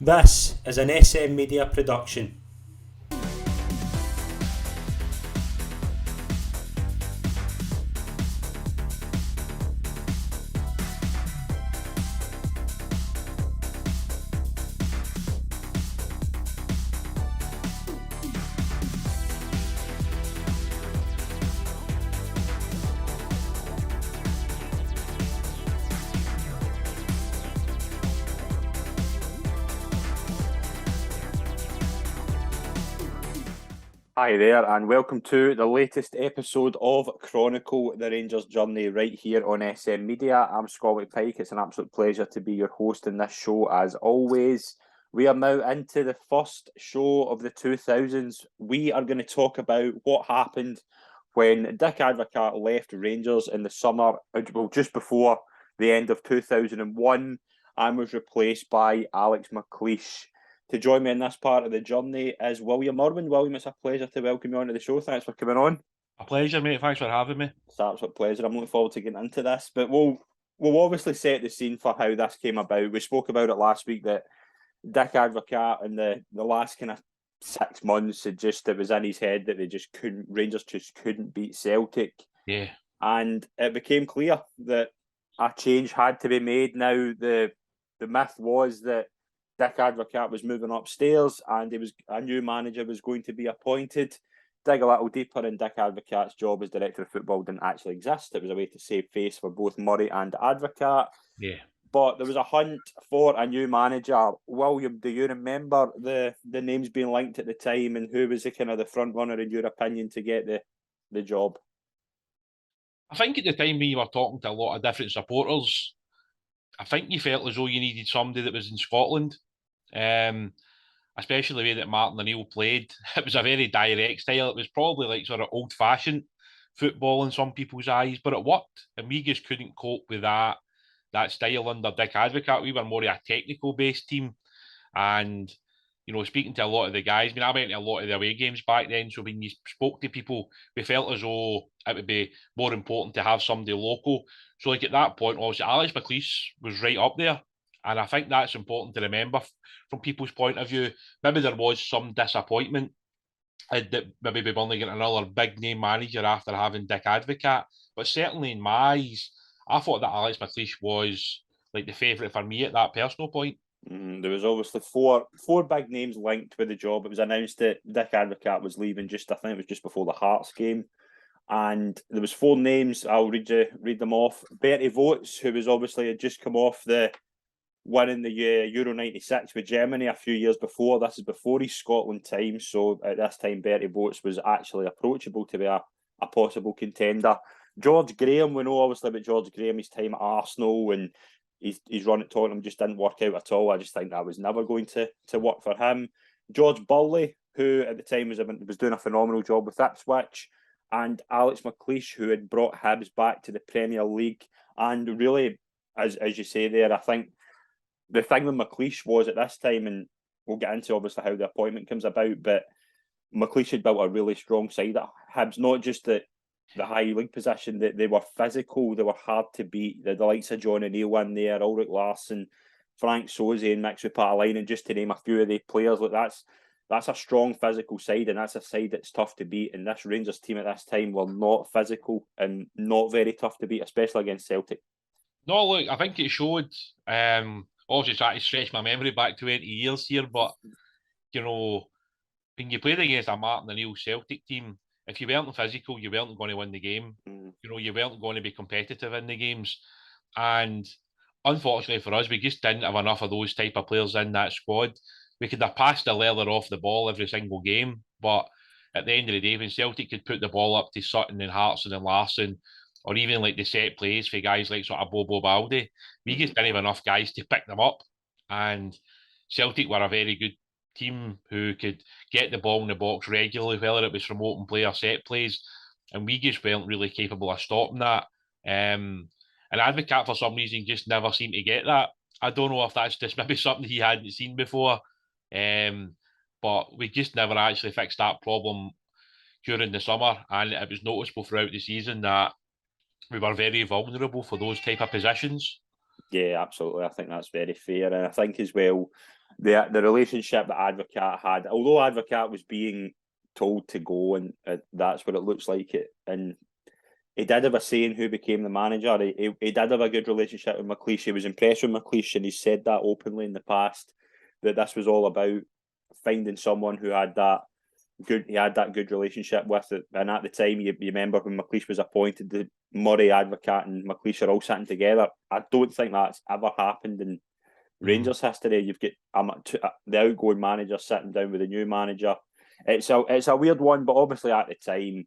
This is an SM Media production. Hi there, and welcome to the latest episode of Chronicle, the Rangers journey, right here on SM Media. I'm Scott Pike. It's an absolute pleasure to be your host in this show, as always. We are now into the first show of the 2000s. We are going to talk about what happened when Dick Advocaat left Rangers in the summer, well, just before the end of 2001, and was replaced by Alex McLeish. To join me in this part of the journey is William Irwin. William, it's a pleasure to welcome you onto the show. Thanks for coming on. A pleasure, mate. Thanks for having me. It's an absolute pleasure. I'm looking forward to getting into this. But we'll obviously set the scene for how this came about. We spoke about it last week that Dick Advocaat in the last kind of 6 months, it was in his head that Rangers just couldn't beat Celtic. Yeah. And it became clear that a change had to be made. Now the myth was that Dick Advocaat was moving upstairs and a new manager was going to be appointed. Dig a little deeper, and Dick Advocaat's job as director of football didn't actually exist. It was a way to save face for both Murray and Advocaat. Yeah. But there was a hunt for a new manager. William, do you remember the names being linked at the time, and who was the front runner in your opinion to get the job? I think at the time when you were talking to a lot of different supporters, I think you felt as though you needed somebody that was in Scotland. Especially the way that Martin O'Neill played. It was a very direct style. It was probably like sort of old-fashioned football in some people's eyes, but it worked. And we just couldn't cope with that style under Dick Advocaat. We were more of a technical-based team. And, speaking to a lot of the guys, I went to a lot of the away games back then, so when you spoke to people, we felt as though it would be more important to have somebody local. So like at that point, obviously, Alex McLeish was right up there. And I think that's important to remember from people's point of view. Maybe there was some disappointment that maybe we weren't getting another big name manager after having Dick Advocaat. But certainly in my eyes, I thought that Alex McLeish was like the favourite for me at that personal point. There was obviously four big names linked with the job. It was announced that Dick Advocaat was leaving I think it was just before the Hearts game. And there was 4 names. I'll read them off. Bertie Voets, who was obviously had just come off the winning the Euro 96 with Germany a few years before. This is before his Scotland time. So at this time, Bertie Voets was actually approachable to be a possible contender. George Graham, we know obviously about George Graham, his time at Arsenal and his run at Tottenham just didn't work out at all. I just think that was never going to work for him. George Burley, who at the time was doing a phenomenal job with Ipswich, and Alex McLeish, who had brought Hibs back to the Premier League. And really, as you say there, I think the thing with McLeish was at this time, and we'll get into obviously how the appointment comes about, but McLeish had built a really strong side at Hibs, not just the high league position, that they were physical, they were hard to beat. The likes of John O'Neill in there, Ulrich Larsson, Frank Soze, and Mixu Patalainen, just to name a few of the players. Look, that's a strong physical side, and that's a side that's tough to beat. And this Rangers team at this time were not physical and not very tough to beat, especially against Celtic. No, look, I think it showed. Obviously, trying to stretch my memory back 20 years here, but when you played against a Martin O'Neill Celtic team, if you weren't physical, you weren't going to win the game. You weren't going to be competitive in the games. And unfortunately for us, we just didn't have enough of those type of players in that squad. We could have passed the leather off the ball every single game, but at the end of the day, when Celtic could put the ball up to Sutton and Hartson and Larsson, or even like the set plays for guys like sort of Bobo Baldi, we just didn't have enough guys to pick them up. And Celtic were a very good team who could get the ball in the box regularly, whether it was from open play or set plays, and we just weren't really capable of stopping that. And Advocaat, for some reason, just never seemed to get that. I don't know if that's just maybe something he hadn't seen before, but we just never actually fixed that problem during the summer, and it was noticeable throughout the season that we were very vulnerable for those type of positions. Yeah, absolutely. I think that's very fair. And I think as well, the relationship that Advocaat had, although Advocaat was being told to go, and that's what it looks like it, and he did have a say in who became the manager. He did have a good relationship with McLeish. He was impressed with McLeish, and he said that openly in the past, that this was all about finding someone who had that good relationship with it. And at the time, you remember when McLeish was appointed, the Murray, Advocaat and McLeish are all sitting together. I don't think that's ever happened in Rangers history. You've got the outgoing manager sitting down with the new manager. It's a weird one, but obviously at the time,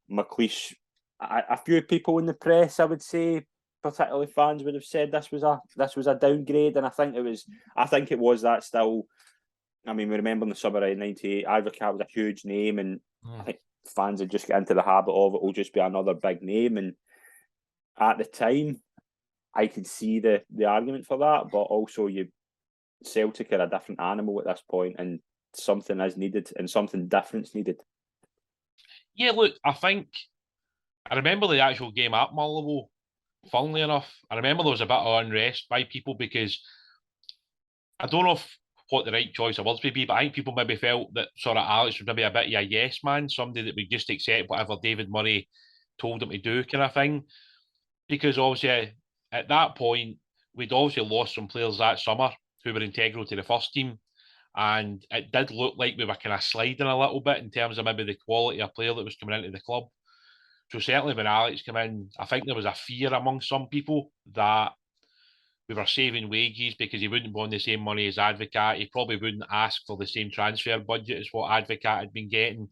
McLeish, a few people in the press, I would say, particularly fans, would have said this was a downgrade, and I think it was that still. I mean, we remember in the summer of '98, Advocaat was a huge name, and I think fans had just got into the habit of it will just be another big name. And at the time, I could see the argument for that, but also Celtic are a different animal at this point, and something is needed, and something different's needed. Yeah, look, I remember the actual game at Motherwell. Funnily enough, I remember there was a bit of unrest by people because I don't know what the right choice of words would be, but I think people maybe felt that sort of Alex was maybe a bit of a yes man, somebody that would just accept whatever David Murray told him to do, kind of thing. Because obviously at that point, we'd obviously lost some players that summer who were integral to the first team. And it did look like we were kind of sliding a little bit in terms of maybe the quality of player that was coming into the club. So certainly when Alex came in, I think there was a fear among some people that we were saving wages because he wouldn't be on the same money as Advocaat. He probably wouldn't ask for the same transfer budget as what Advocaat had been getting.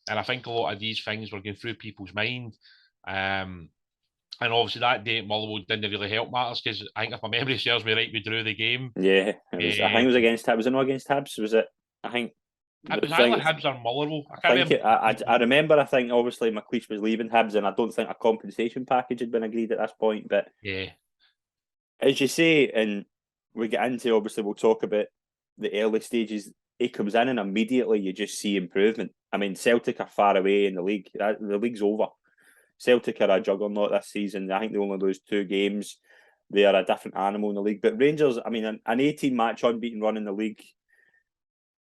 And I think a lot of these things were going through people's mind. And obviously that day at Motherwell didn't really help matters because I think if my memory serves me right, we drew the game. Yeah, I think it was against Hibs. Was it not against Hibs? Was it? I think it was either Hibs or Motherwell. I remember. I think obviously McLeish was leaving Hibs, and I don't think a compensation package had been agreed at this point. But yeah, as you say, and we get into, obviously we'll talk about the early stages. He comes in and immediately you just see improvement. I mean, Celtic are far away in the league. The league's over. Celtic are a juggernaut this season. I think they only lose 2 games. They are a different animal in the league. But Rangers, I mean, an 18-match unbeaten run in the league,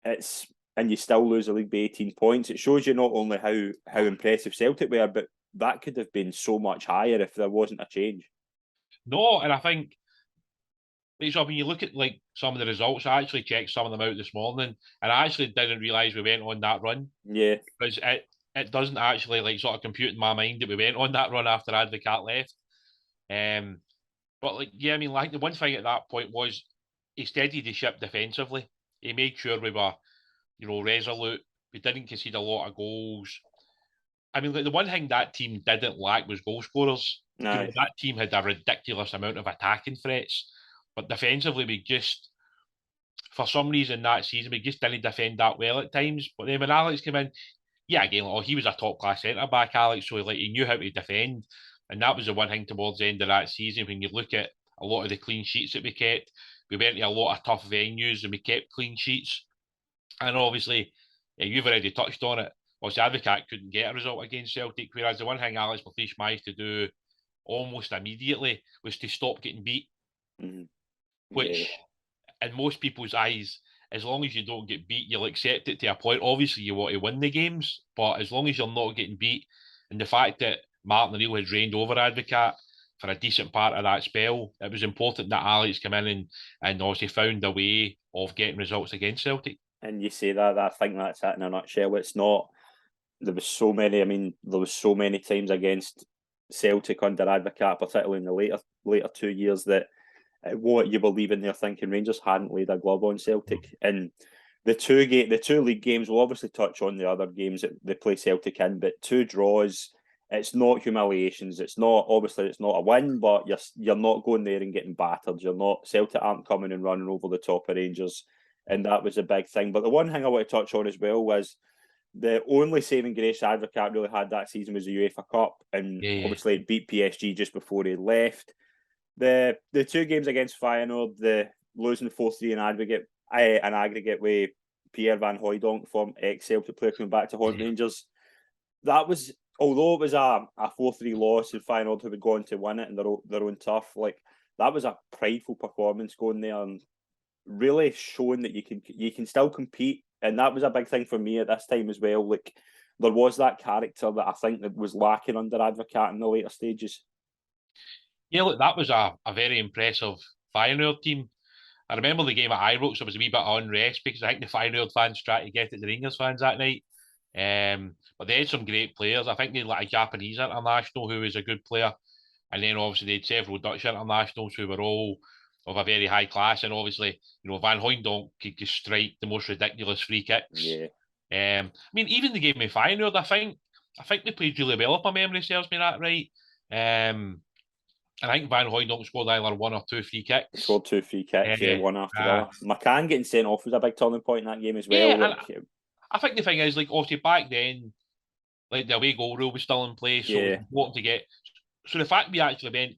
and you still lose the league by 18 points. It shows you not only how impressive Celtic were, but that could have been so much higher if there wasn't a change. No, and I think when you look at like some of the results, I actually checked some of them out this morning, and I actually didn't realise we went on that run. Yeah, because it doesn't actually like sort of compute in my mind that we went on that run after Advocaat left. But like, yeah, I mean, like the one thing at that point was he steadied the ship defensively. He made sure we were, resolute. We didn't concede a lot of goals. I mean, like the one thing that team didn't lack was goal scorers. nice. That team had a ridiculous amount of attacking threats, but defensively we just, for some reason that season, we just didn't defend that well at times. But then when Alex came in, yeah, again, he was a top-class centre-back, Alex, so he knew how to defend. And that was the one thing towards the end of that season. When you look at a lot of the clean sheets that we kept, we went to a lot of tough venues and we kept clean sheets. And obviously, you've already touched on it. Obviously, Advocaat couldn't get a result against Celtic, whereas the one thing Alex McLeish managed to do almost immediately was to stop getting beat, which, in most people's eyes, as long as you don't get beat, you'll accept it to a point. Obviously, you want to win the games, but as long as you're not getting beat, and the fact that Martin O'Neill had reigned over Advocaat for a decent part of that spell, it was important that Alex came in and obviously found a way of getting results against Celtic. And you say that, I think that's it in a nutshell. It's not. There was so many times against Celtic under Advocaat, particularly in the later 2 years, that what you were leaving there thinking Rangers hadn't laid a glove on Celtic. And the two league games, we'll obviously touch on the other games that they play Celtic in, but 2 draws. It's not humiliations. It's not a win, but you're not going there and getting battered. Celtic aren't coming and running over the top of Rangers, and that was a big thing. But the one thing I want to touch on as well was the only saving grace Advocaat really had that season was the UEFA Cup, and obviously it beat PSG just before he left. The 2 games against Feyenoord, the losing 4-3 in aggregate with Pierre van Hooijdonk from ex-Celtic player coming back to haunt Rangers. That was, although it was a 4-3 loss and Feyenoord who had gone to win it in their own turf, like that was a prideful performance going there, and really showing that you can still compete, and that was a big thing for me at this time as well. Like, there was that character that I think that was lacking under Advocaat in the later stages. Yeah, look, that was a very impressive Feyenoord team. I remember the game at Ibrox, there was a wee bit of unrest because I think the Feyenoord fans tried to get at the Rangers fans that night. But they had some great players. I think they had like a Japanese international who was a good player. And then obviously they had several Dutch internationals who were all of a very high class. And obviously, Van Hooijdonk could just strike the most ridiculous free kicks. Yeah. I mean, even the game with Feyenoord, I think they played really well, if my memory serves me that right. I think Van Hooijdonk scored either one or two free kicks. He scored 2 free kicks, one after the other. McCann getting sent off was a big turning point in that game as well. Yeah, and I think the thing is, like, obviously back then, like, the away goal rule was still in place, so it was important to get. So the fact we actually went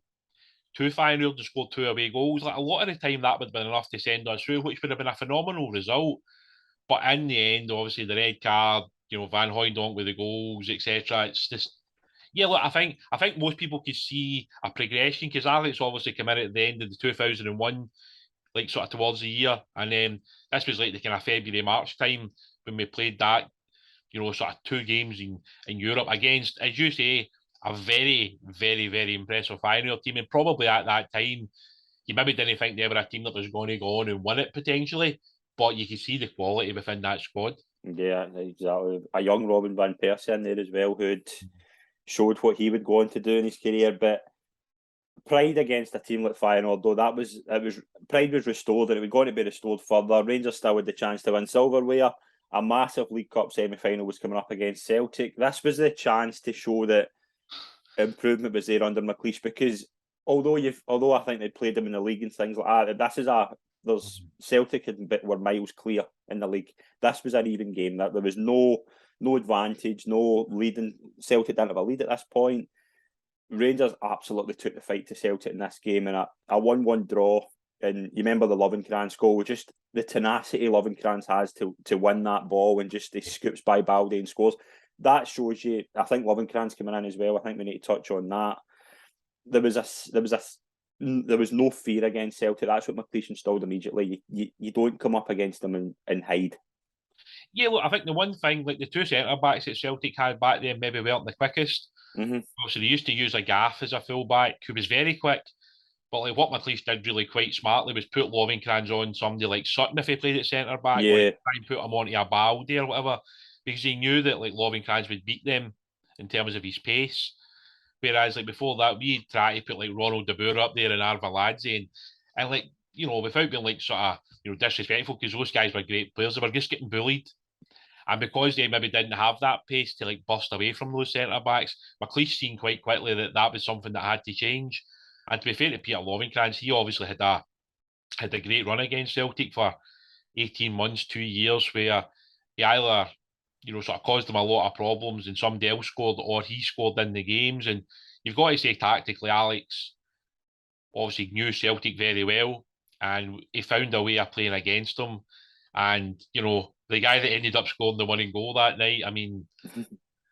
to Feyenoord and scored 2 away goals, like, a lot of the time that would have been enough to send us through, which would have been a phenomenal result. But in the end, obviously the red card, Van Hooijdonk with the goals, etc. It's just, yeah, look, I think most people could see a progression because Alex obviously came in at the end of the 2001, like sort of towards the year, and then this was like the kind of February, March time when we played that, sort of 2 games in Europe against, as you say, a very, very, very impressive Feyenoord team. And probably at that time, you maybe didn't think they were a team that was going to go on and win it potentially, but you could see the quality within that squad. Yeah, exactly. A young Robin van Persie in there as well, who'd showed what he would go on to do in his career. But pride against a team like Feyenoord, though, pride was restored, and it was going to be restored further. Rangers still had the chance to win silverware. A massive League Cup semi-final was coming up against Celtic. This was the chance to show that improvement was there under McLeish, because although I think they'd played them in the league and things like that, Celtic were miles clear in the league. This was an even game. That there was no advantage, no leading. Celtic didn't have a lead at this point. Rangers absolutely took the fight to Celtic in this game, and a 1-1 draw. And you remember the Lovenkrands goal, just the tenacity Lovenkrands has to win that ball, and just he scoops by Balde and scores. That shows you. I think Lovenkrands coming in as well. I think we need to touch on that. There was no fear against Celtic. That's what McLeish installed immediately. You don't come up against them and hide. Yeah, look, I think the one thing, like the 2 centre backs that Celtic had back then, maybe weren't the quickest. Mm-hmm. Obviously, they used to use a Gaff as a full back who was very quick. But like what McLeish did really quite smartly was put Lovenkrands on somebody like Sutton if he played at centre back, or try and put him onto a Balde or whatever, because he knew that like Lovenkrands would beat them in terms of his pace. Whereas like before that, we tried to put like Ronald De Boer up there and Arveladze, and like, without being like sort of disrespectful, because those guys were great players, they were just getting bullied. And because they maybe didn't have that pace to like burst away from those centre backs, McLeish seen quite quickly that was something that had to change. And to be fair to Peter Lovenkrands, he obviously had a great run against Celtic for 18 months, 2 years, where he either, sort of caused them a lot of problems and somebody else scored, or he scored in the games. And you've got to say tactically, Alex obviously knew Celtic very well, and he found a way of playing against them. And, the guy that ended up scoring the winning goal that night, I mean,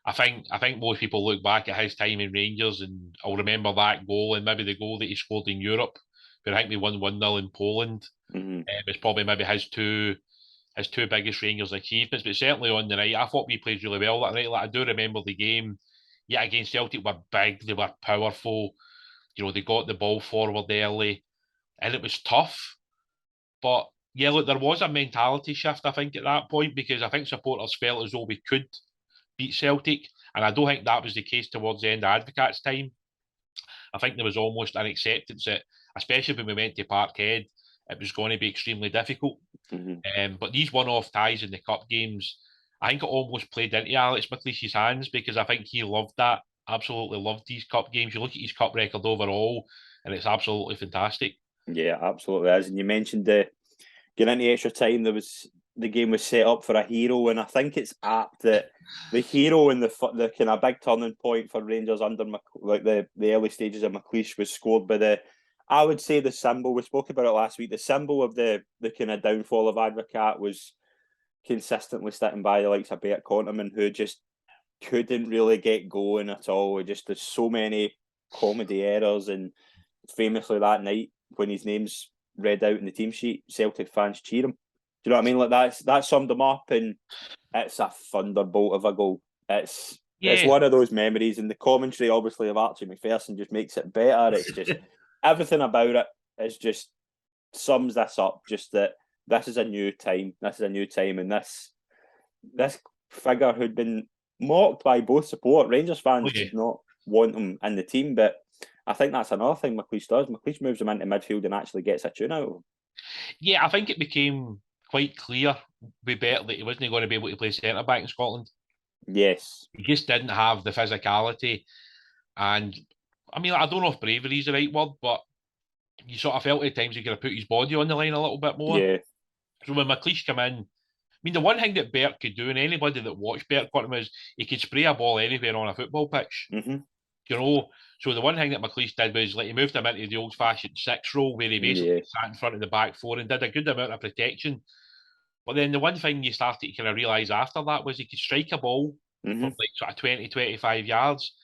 I think most people look back at his time in Rangers and I'll remember that goal and maybe the goal that he scored in Europe, where I think we won 1-0 in Poland. Mm-hmm. It's probably maybe his two biggest Rangers achievements, but certainly on the night, I thought we played really well that night. Like, I do remember the game. Yeah, against Celtic were big, they were powerful. They got the ball forward early, and it was tough. But yeah, look, there was a mentality shift, I think, at that point, because I think supporters felt as though we could beat Celtic, and I don't think that was the case towards the end of Advocaat's time. I think there was almost an acceptance that, especially when we went to Parkhead, it was going to be extremely difficult. Mm-hmm. But these one-off ties in the cup games, I think it almost played into Alex McLeish's hands, because I think he loved that, absolutely loved these cup games. You look at his cup record overall, and it's absolutely fantastic. Yeah, absolutely is. And you mentioned getting into extra time, the game was set up for a hero, and I think it's apt that the hero and the kind of big turning point for Rangers under the early stages of McLeish was scored by I would say the symbol, we spoke about it last week, the symbol of the kind of downfall of Advocaat was consistently sitting by the likes of Bert Conterman, who just couldn't really get going at all. There's so many comedy errors, and famously that night when his name's read out in the team sheet, Celtic fans cheer him. Do you know what I mean? Like that summed him up, and it's a thunderbolt of a goal. It's one of those memories, and the commentary, obviously, of Archie McPherson just makes it better. It's just everything about it is just sums this up. Just that this is a new time. This is a new time, and this figure who'd been mocked by both support. Rangers fans did not want him in the team, but I think that's another thing McLeish does. McLeish moves him into midfield and actually gets a tune out of him. Yeah, I think it became quite clear with Bert that he wasn't going to be able to play centre back in Scotland. Yes. He just didn't have the physicality. And I mean, I don't know if bravery is the right word, but you sort of felt at times he could have put his body on the line a little bit more. Yeah. So when McLeish came in, I mean, the one thing that Bert could do, and anybody that watched Bert got him, is he could spray a ball anywhere on a football pitch. Mm-hmm. You know, so the one thing that McLeish did was like he moved him into the old-fashioned 6 role where he basically sat in front of the back four and did a good amount of protection. But then the one thing you started to kind of realise after that was he could strike a ball from like sort of 20, 25 yards.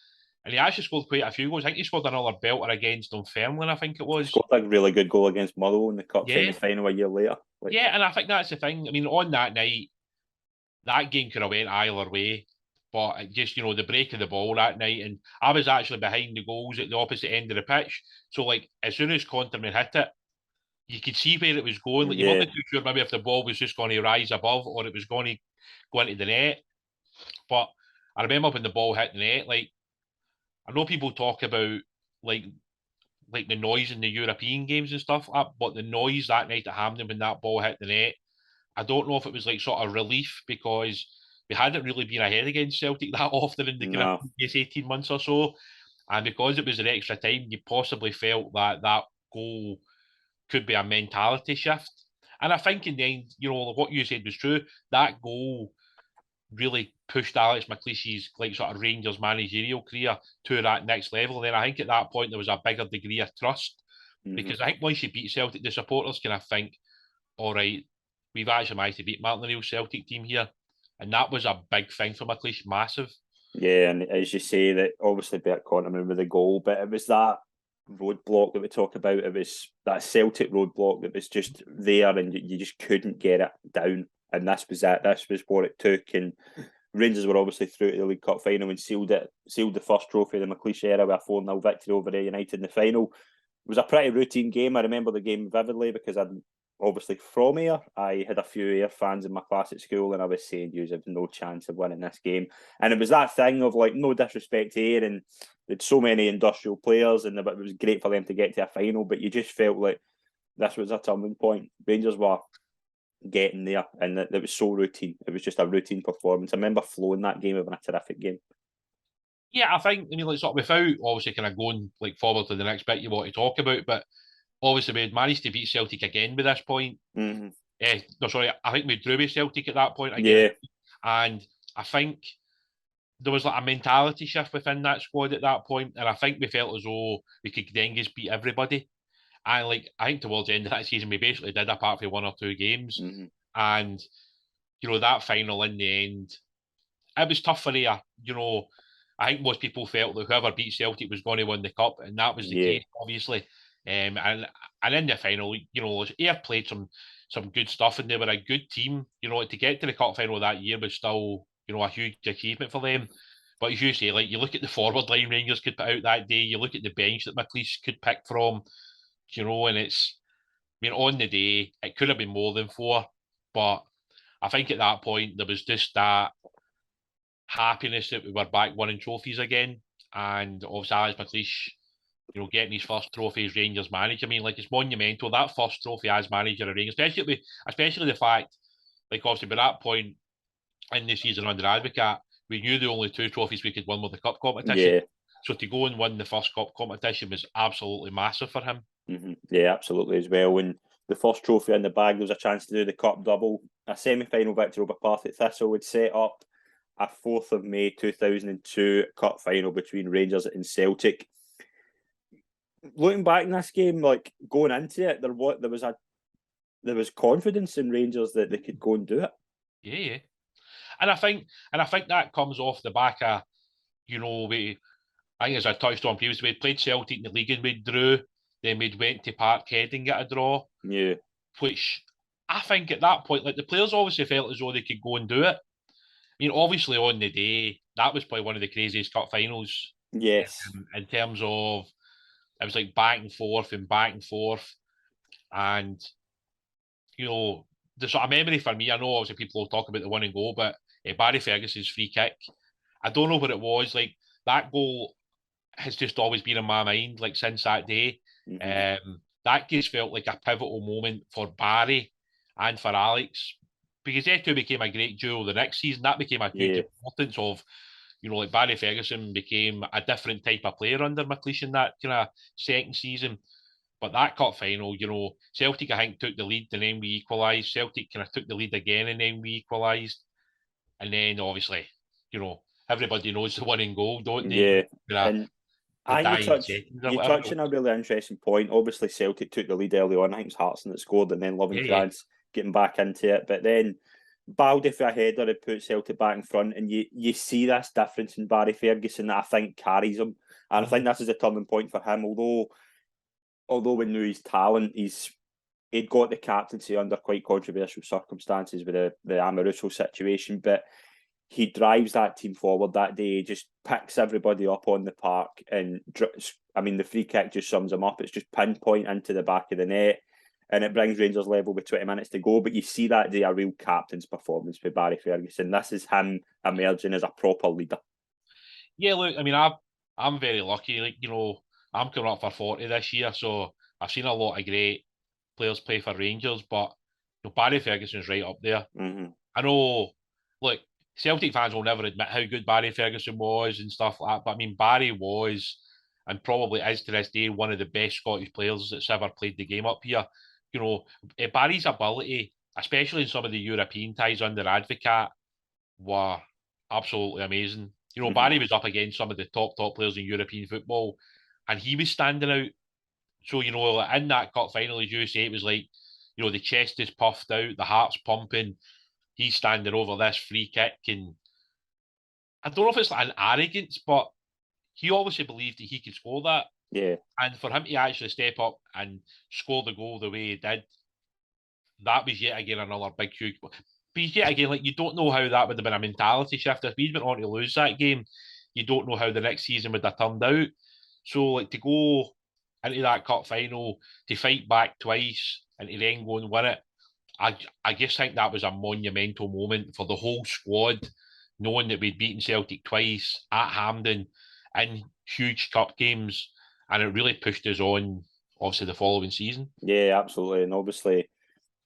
And he actually scored quite a few goals. I think he scored another belter against Dunfermline, I think it was. Scored a really good goal against Motherwell in the cup semi-final a year later. Yeah, and I think that's the thing. I mean, on that night, that game could have went either way. But it just, the break of the ball that night, and I was actually behind the goals at the opposite end of the pitch. So, like, as soon as Conterman hit it, you could see where it was going. Like, you weren't too sure maybe if the ball was just going to rise above or it was going to go into the net. But I remember when the ball hit the net, like, I know people talk about like the noise in the European games and stuff, but the noise that night at Hampden when that ball hit the net, I don't know if it was like sort of relief because we hadn't really been ahead against Celtic that often in the previous 18 months or so. And because it was an extra time, you possibly felt that that goal could be a mentality shift. And I think in the end, what you said was true. That goal really pushed Alex McLeish's like sort of Rangers managerial career to that next level. And then I think at that point there was a bigger degree of trust because I think once you beat Celtic, the supporters kind of think, all right, we've actually managed to beat Martin O'Neill's Celtic team here. And that was a big thing for McLeish, massive. Yeah, and as you say, that obviously Bert Conterman with the goal, but it was that roadblock that we talk about. It was that Celtic roadblock that was just there and you just couldn't get it down. And this was it. This was what it took. And Rangers were obviously through to the League Cup final and sealed the first trophy of the McLeish era with a 4-0 victory over United in the final. It was a pretty routine game. I remember the game vividly because I'd obviously from Ayr. I had a few Ayr fans in my class at school and I was saying you have no chance of winning this game. And it was that thing of like no disrespect to Ayr and there'd so many industrial players and it was great for them to get to a final, but you just felt like this was a turning point. Rangers were getting there and it was so routine. It was just a routine performance. I remember flowing that game having a terrific game. Yeah, I think, like sort of without obviously kind of going like forward to the next bit you want to talk about, but obviously we had managed to beat Celtic again by this point. Mm-hmm. No, sorry, I think we drew with Celtic at that point again. Yeah. And I think there was like a mentality shift within that squad at that point, and I think we felt as though we could then just beat everybody. And like I think towards the end of that season, we basically did apart from 1 or 2 games. Mm-hmm. And that final in the end, it was tough for Ayr. I think most people felt that whoever beat Celtic was going to win the cup, and that was the case, obviously. And in the final, Ayr played some good stuff, and they were a good team. To get to the cup final that year was still, a huge achievement for them. But as you say, like you look at the forward line Rangers could put out that day, you look at the bench that McLeish could pick from, and it's, on the day it could have been more than 4, but I think at that point there was just that happiness that we were back winning trophies again, and obviously Alex McLeish, getting his first trophy as Rangers manager. I mean, like it's monumental, that first trophy as manager of Rangers, especially the fact, like obviously by that point in the season under Advocaat, we knew the only 2 trophies we could win were the cup competition. Yeah. So to go and win the first cup competition was absolutely massive for him. Mm-hmm. Yeah, absolutely as well. When the first trophy in the bag, there was a chance to do the cup double. A semi-final victory over Partick Thistle would set up a 4th of May 2002 cup final between Rangers and Celtic. Looking back in this game, like going into it, there was confidence in Rangers that they could go and do it. Yeah. And I think that comes off the back of, I think as I touched on previously, we played Celtic in the league and we drew. then we'd went to Parkhead and get a draw. Yeah. Which I think at that point, like the players obviously felt as though they could go and do it. I mean, obviously on the day, that was probably one of the craziest cup finals. Yes. In terms of, it was like back and forth and back and forth. And, the sort of memory for me, I know obviously people will talk about the one and goal, but Barry Ferguson's free kick, I don't know what it was. Like, that goal has just always been in my mind, like, since that day. That just felt like a pivotal moment for Barry and for Alex, because they two became a great duo the next season. That became a huge importance of, like Barry Ferguson became a different type of player under McLeish in that kind of second season. But that cup final, Celtic, I think, took the lead and then we equalised. Celtic kind of took the lead again and then we equalised. And then, obviously, everybody knows the winning goal, don't they? Yeah. And you touch on a really interesting point. Obviously, Celtic took the lead early on. I think it's Hartson that scored, and then Lovenkrands getting back into it. But then Baldy for a header had put Celtic back in front, and you see this difference in Barry Ferguson that I think carries him. And I think this is a turning point for him. Although we knew his talent, he'd got the captaincy under quite controversial circumstances with the Amoruso situation, but he drives that team forward that day. He just picks everybody up on the park, and the free kick just sums him up. It's just pinpoint into the back of the net, and it brings Rangers level with 20 minutes to go. But you see that day a real captain's performance for Barry Ferguson. This is him emerging as a proper leader. Yeah, look, I mean, I'm very lucky. Like, I'm coming up for 40 this year, so I've seen a lot of great players play for Rangers, but Barry Ferguson's right up there. I know, look, Celtic fans will never admit how good Barry Ferguson was and stuff like that, but I mean, Barry was, and probably is to this day, one of the best Scottish players that's ever played the game up here. Barry's ability, especially in some of the European ties under Advocaat, were absolutely amazing. Barry was up against some of the top players in European football, and he was standing out. So, in that cup final, as you say, it was like, the chest is puffed out, the heart's pumping. He's standing over this free kick, and I don't know if it's like an arrogance, but he obviously believed that he could score that. Yeah. And for him to actually step up and score the goal the way he did, that was yet again another big, huge. But yet again, like, you don't know how that would have been a mentality shift. If we'd been on to lose that game, you don't know how the next season would have turned out. So, like, to go into that cup final, to fight back twice, and to then go and win it, I just think that was a monumental moment for the whole squad, knowing that we'd beaten Celtic twice at Hampden in huge cup games, and it really pushed us on, obviously, the following season. Yeah, absolutely. And obviously,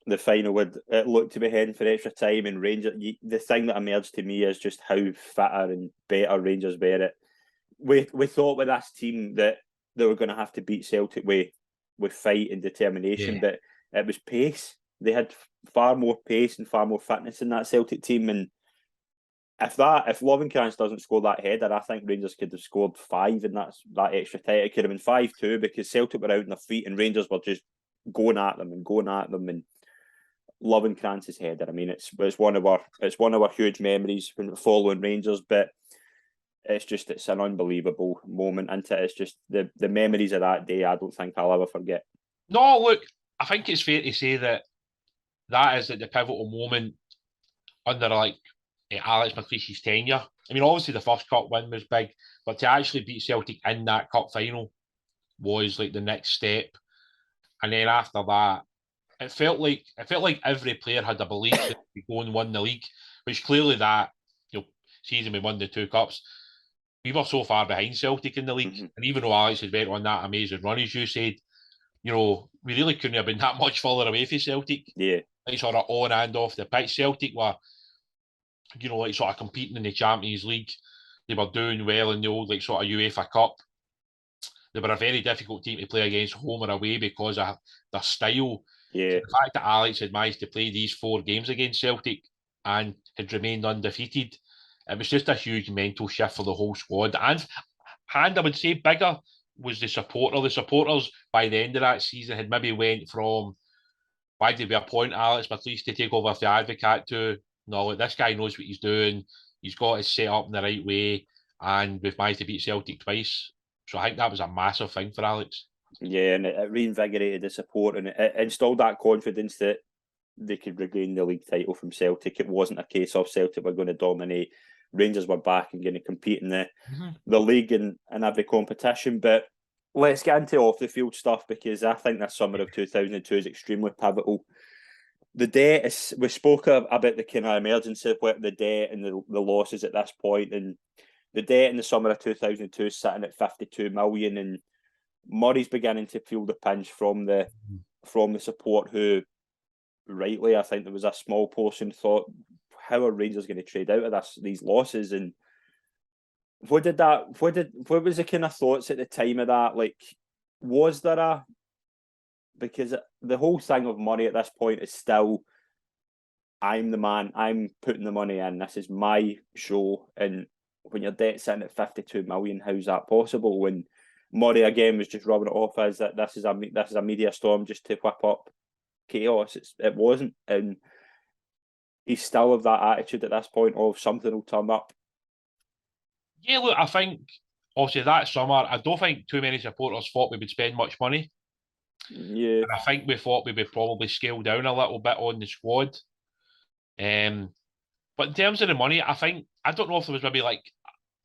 the final it looked to be heading for extra time, and Rangers, the thing that emerged to me is just how fitter and better Rangers were it. We thought with this team that they were going to have to beat Celtic with fight and determination, but it was pace. They had far more pace and far more fitness in that Celtic team, and if Lovenkrands doesn't score that header, I think Rangers could have scored 5 in that extra time. It could have been 5-2 because Celtic were out on their feet and Rangers were just going at them. And Lovenkrands' header, I mean, it's one of our huge memories when following Rangers, but it's an unbelievable moment, isn't it? It's just the memories of that day. I don't think I'll ever forget. No, look, I think it's fair to say that is at the pivotal moment under Alex McLeish's tenure. I mean, obviously the first cup win was big, but to actually beat Celtic in that cup final was like the next step. And then after that, it felt like every player had a belief that we go and win the league, which clearly that season we won the 2 cups. We were so far behind Celtic in the league, and even though Alex had went on that amazing run, as you said, we really couldn't have been that much further away from Celtic. Yeah. Like, sort of on and off the pitch. Celtic were, like, sort of competing in the Champions League. They were doing well in the old, like, sort of UEFA Cup. They were a very difficult team to play against home or away because of their style. Yeah. So the fact that Alex had managed to play these 4 games against Celtic and had remained undefeated, it was just a huge mental shift for the whole squad. And I would say bigger was the supporter. The supporters, by the end of that season, had maybe went from, why did we appoint Alex McLeish to take over for Advocaat, to, no, this guy knows what he's doing. He's got it set up in the right way, and we've managed to beat Celtic twice. So I think that was a massive thing for Alex. Yeah, and it reinvigorated the support, and it installed that confidence that they could regain the league title from Celtic. It wasn't a case of Celtic were going to dominate. Rangers were back and going to compete in the league and every competition. But let's get into off the field stuff, because I think this summer of 2002 is extremely pivotal. The debt is, we spoke about the kind of emergency of the debt and the losses at this point, and the debt in the summer of 2002 is sitting at 52 million, and Murray's beginning to feel the pinch from the support, who rightly, I think there was a small portion thought, how are Rangers going to trade out of these losses? And what was the kind of thoughts at the time of that? Like, was there because the whole thing of Murray at this point is still, I'm the man, I'm putting the money in, this is my show, and when your debt's sitting at 52 million, how's that possible? When Murray again was just rubbing it off as that this is a media storm just to whip up chaos. It wasn't, and he's still of that attitude at this point of something will turn up. Yeah, look, I think obviously that summer, I don't think too many supporters thought we would spend much money. Yeah, And I think we thought we would probably scale down a little bit on the squad. But in terms of the money, I don't know if there was maybe like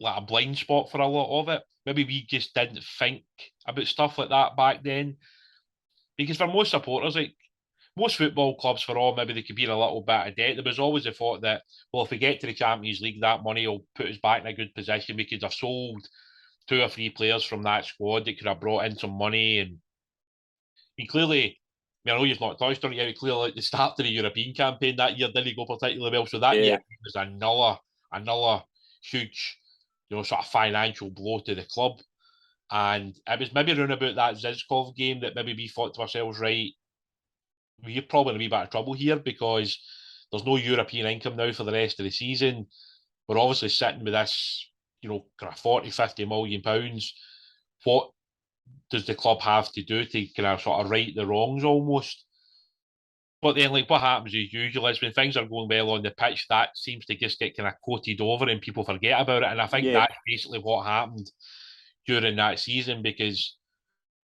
a blind spot for a lot of it. Maybe we just didn't think about stuff like that back then. Because for most supporters, like most football clubs, for all maybe they could be in a little bit of debt, there was always the thought that, well, if we get to the Champions League, that money will put us back in a good position. We could have sold 2 or 3 players from that squad that could have brought in some money. And he clearly, I know you've not touched on it yet, clearly at the start of the European campaign that year didn't go particularly well. So that year was another huge, sort of financial blow to the club. And it was maybe around about that Zizkov game that maybe we thought to ourselves, right, we're probably in a wee bit of trouble here because there's no European income now for the rest of the season. We're obviously sitting with this, kind of 40, 50 million pounds. What does the club have to do to kind of sort of right the wrongs almost? But then, like, what happens as usual is when things are going well on the pitch, that seems to just get kind of coated over and people forget about it. And I think that's basically what happened during that season, because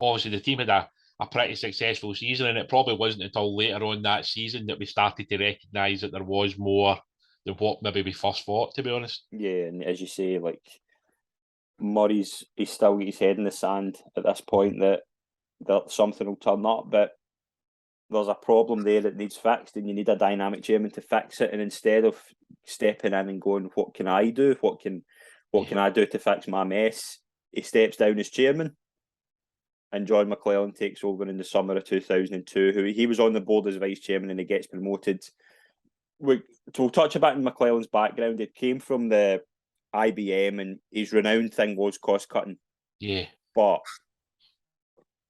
obviously the team had a pretty successful season, and it probably wasn't until later on that season that we started to recognise that there was more than what maybe we first thought, to be honest. Yeah, and as you say, like, Murray's still got his head in the sand at this point that something will turn up, but there's a problem there that needs fixed, and you need a dynamic chairman to fix it. And instead of stepping in and going, what can I do? What can I do to fix my mess? He steps down as chairman, and John McLeish takes over in the summer of 2002. He was on the board as vice chairman, and he gets promoted. We'll touch a bit on McLeigh's background. It came from the IBM, and his renowned thing was cost cutting. Yeah. But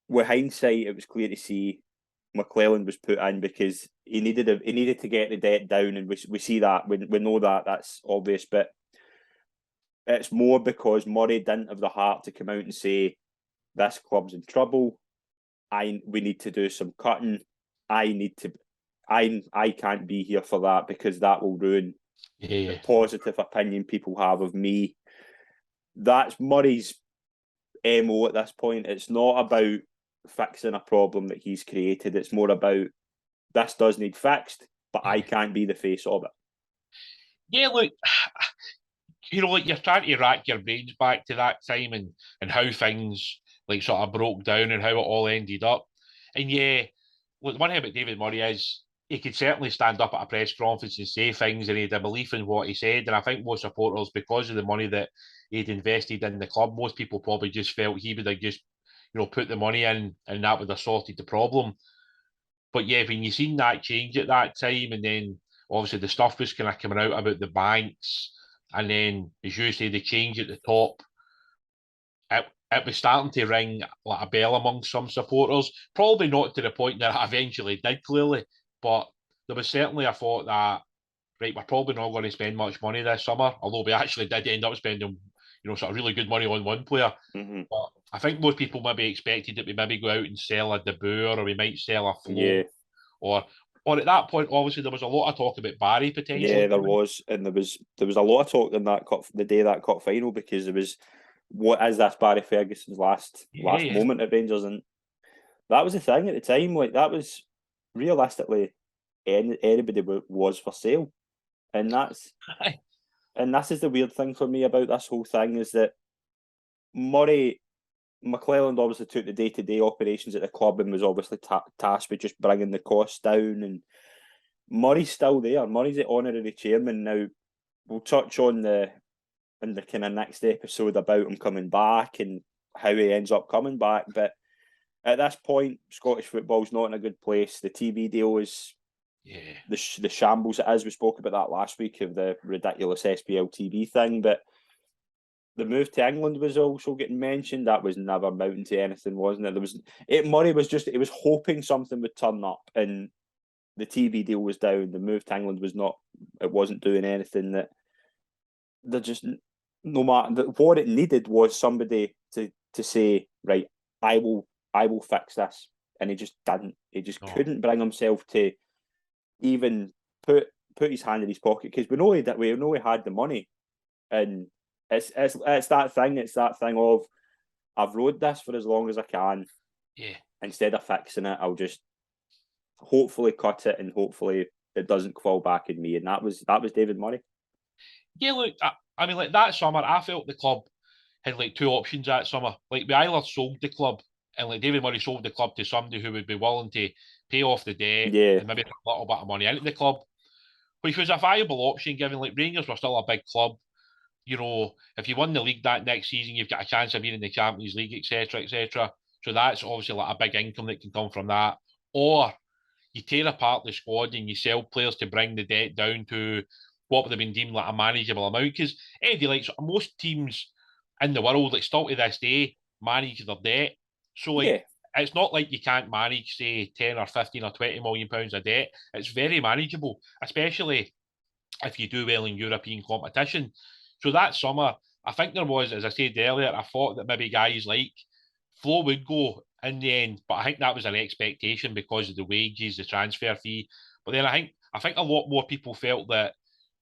with hindsight, it was clear to see McLeish was put in because he needed to get the debt down, and we see that, we know that's obvious. But it's more because Murray didn't have the heart to come out and say, this club's in trouble. We need to do some cutting. I can't be here for that because that will ruin the positive opinion people have of me. That's Murray's MO at this point. It's not about fixing a problem that he's created. It's more about, this does need fixed, but I can't be the face of it. Yeah, look, like you're trying to rack your brains back to that time and how things like sort of broke down and how it all ended up. And yeah, look, one thing about David Murray is he could certainly stand up at a press conference and say things, and he had a belief in what he said. And I think most supporters, because of the money that he'd invested in the club, most people probably just felt he would have just, put the money in and that would have sorted the problem. But yeah, when you seen that change at that time, and then obviously the stuff was kind of coming out about the banks, and then, as you say, the change at the top, it was starting to ring like a bell among some supporters. Probably not to the point that it eventually did, clearly, but there was certainly a thought that, right, we're probably not going to spend much money this summer, although we actually did end up spending, sort of really good money on one player. Mm-hmm. But I think most people maybe expected that we maybe go out and sell a De Boer, or we might sell a Flo, or at that point, obviously, there was a lot of talk about Barry potentially. Yeah, there was, and there was a lot of talk in that cup, the day of that cup final, because there was, what is this Barry Ferguson's last moment at Rangers, and that was the thing at the time. Like, that was realistically anybody was for sale, and this is the weird thing for me about this whole thing, is that McClelland obviously took the day-to-day operations at the club and was obviously tasked with just bringing the costs down, and Murray's still there. Murray's the honorary chairman now. We'll touch on in the kind of next episode about him coming back and how he ends up coming back, but at this point, Scottish football's not in a good place. The TV deal is the shambles it is. We spoke about that last week, of the ridiculous SPL TV thing, but the move to England was also getting mentioned. That was never mounting to anything, wasn't it? Murray was hoping something would turn up, and the TV deal was down. The move to England wasn't doing anything. That they're just, no matter what it needed was somebody to say, right, I will fix this, and he just didn't. He just couldn't bring himself to even put his hand in his pocket, because we know he had the money, and it's that thing. It's that thing of, I've rode this for as long as I can. Yeah. Instead of fixing it, I'll just hopefully cut it, and hopefully it doesn't fall back in me. And that was David Murray. Yeah, look, I mean, like that summer, I felt the club had like two options that summer. Like, we either sold the club, and like David Murray sold the club to somebody who would be willing to pay off the debt, and maybe put a little bit of money into the club, which was a viable option, given like Rangers were still a big club. You know, if you won the league that next season, you've got a chance of being in the Champions League, etc., etc. So that's obviously like a big income that can come from that. Or you tear apart the squad and you sell players to bring the debt down to what would have been deemed like a manageable amount. Because like most teams in the world, like still to this day, manage their debt. So like, it's not like you can't manage, say, 10 or 15 or 20 million pounds of debt. It's very manageable, especially if you do well in European competition. So that summer, I think there was, as I said earlier, I thought that maybe guys like Flo would go in the end, but I think that was an expectation because of the wages, the transfer fee. But then I think a lot more people felt that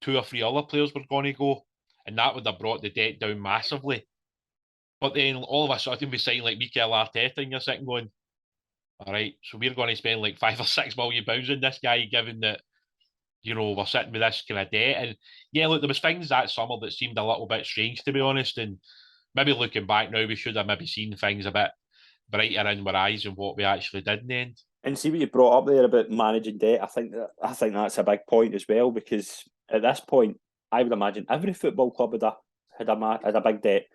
2 or 3 other players were going to go, and that would have brought the debt down massively. But then all of a sudden we sign like Mikel Arteta, and you're sitting going, all right, so we're going to spend like £5 or £6 million on this guy, given that, you know, we're sitting with this kind of debt. And yeah, look, there was things that summer that seemed a little bit strange, to be honest. And maybe looking back now, we should have maybe seen things a bit brighter in our eyes than what we actually did in the end. And see what you brought up there about managing debt. I think that's a big point as well, because at this point, I would imagine every football club had a big debt,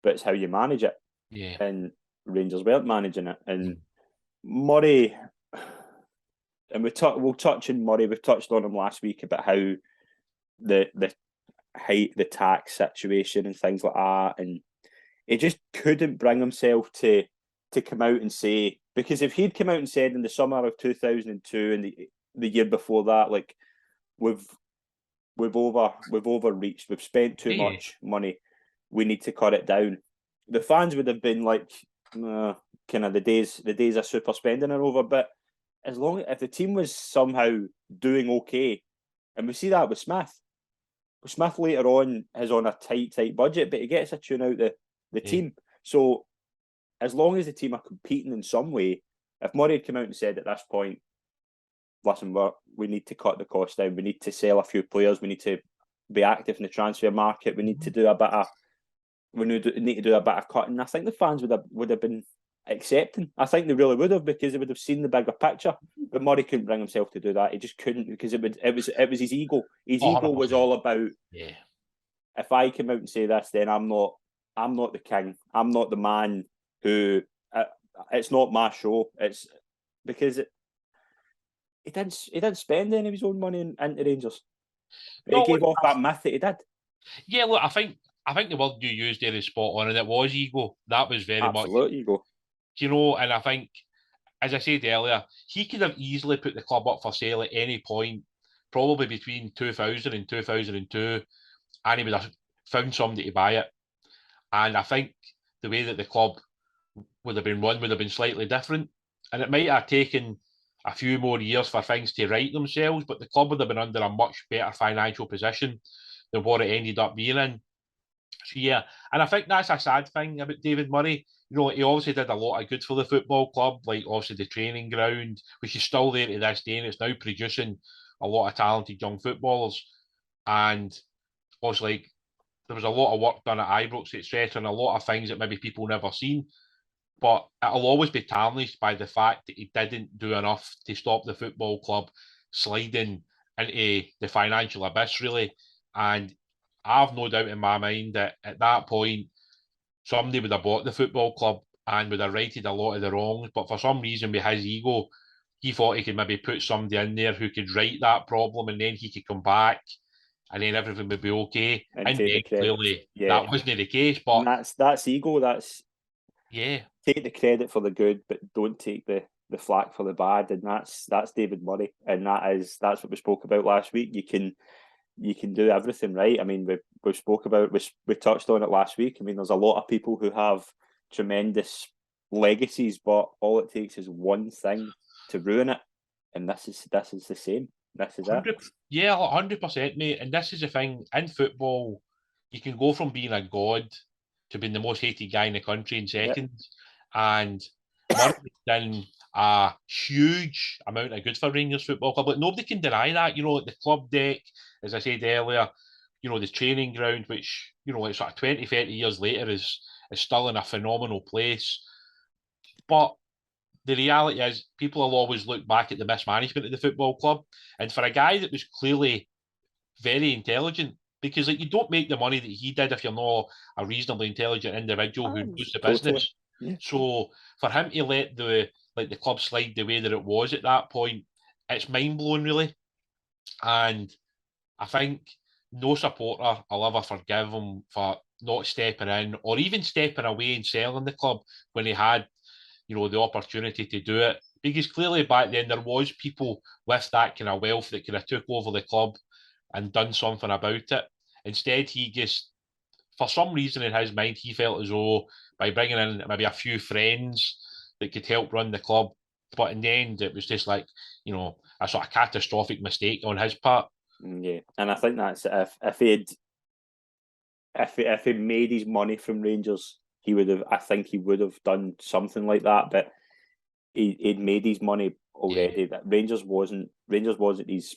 but it's how you manage it. Yeah. And Rangers weren't managing it. And Murray, and we'll touch on Murray. We've touched on him last week about how the tax situation and things like that, and he just couldn't bring himself to come out and say, because if he'd come out and said in the summer of 2002 and the year before that, like, we've overreached, we've spent too much money, we need to cut it down, the fans would have been like, kind of the days of super spending are over. But if the team was somehow doing okay, and we see that with Smith. Smith later on is on a tight budget, but he gets a tune out the team. So as long as the team are competing in some way, if Murray had come out and said at this point, listen, we need to cut the cost down, we need to sell a few players, we need to be active in the transfer market, we need to do a bit of cutting, I think the fans would have been accepting. I think they really would have, because they would have seen the bigger picture. But Murray couldn't bring himself to do that. He just couldn't, because it was his ego. His ego was all about, if I come out and say this, then I'm not the king. I'm not the man who. It's not my show. It's because he didn't spend any of his own money into Rangers. He gave off that myth that he did. Yeah, look, I think the word you used there is spot on, and it was ego. That was very much ego. You know, and I think, as I said earlier, he could have easily put the club up for sale at any point, probably between 2000 and 2002, and he would have found somebody to buy it. And I think the way that the club would have been run would have been slightly different. And it might have taken a few more years for things to right themselves, but the club would have been under a much better financial position than what it ended up being in. So yeah, and I think that's a sad thing about David Murray. you know, he obviously did a lot of good for the football club, like obviously the training ground, which is still there to this day, and it's now producing a lot of talented young footballers. And obviously, like, there was a lot of work done at Ibrox, etc., and a lot of things that maybe people never seen. But it'll always be tarnished by the fact that he didn't do enough to stop the football club sliding into the financial abyss, really. And I've no doubt in my mind that at that point, somebody would have bought the football club and would have righted a lot of the wrongs. But for some reason, with his ego, he thought he could maybe put somebody in there who could right that problem, and then he could come back, and then everything would be okay. And And take then the credit. clearly Yeah. that wasn't the case. And But that's ego. That's take the credit for the good, but don't take the flack for the bad. And that's David Murray, and that's what we spoke about last week. You can do everything right. I mean, we spoke about, we touched on it last week. I mean, there's a lot of people who have tremendous legacies, but all it takes is one thing to ruin it, and this is the same. This is it. Yeah, 100%, mate. And this is the thing in football: you can go from being a god to being the most hated guy in the country in seconds. Yep. And Murray's done a huge amount of good for Rangers Football Club. But nobody can deny that. You know, like the club deck, as I said earlier, you know, the training ground, which, you know, like sort of 20, 30 years later is still in a phenomenal place. But the reality is, people will always look back at the mismanagement of the football club. And for a guy that was clearly very intelligent, because like, you don't make the money that he did if you're not a reasonably intelligent individual who knows the business. Yeah. So for him to let the club slide the way that it was at that point, it's mind-blowing, really. And I think no supporter will ever forgive him for not stepping in or even stepping away and selling the club when he had, you know, the opportunity to do it. Because clearly back then there was people with that kind of wealth that could have took over the club and done something about it. Instead, he just, for some reason in his mind, he felt as though by bringing in maybe a few friends that could help run the club, but in the end, it was just like, you know, a sort of catastrophic mistake on his part. Yeah, and I think that's if he made his money from Rangers, he would have. I think he would have done something like that, but he'd made his money already. Yeah. That Rangers wasn't his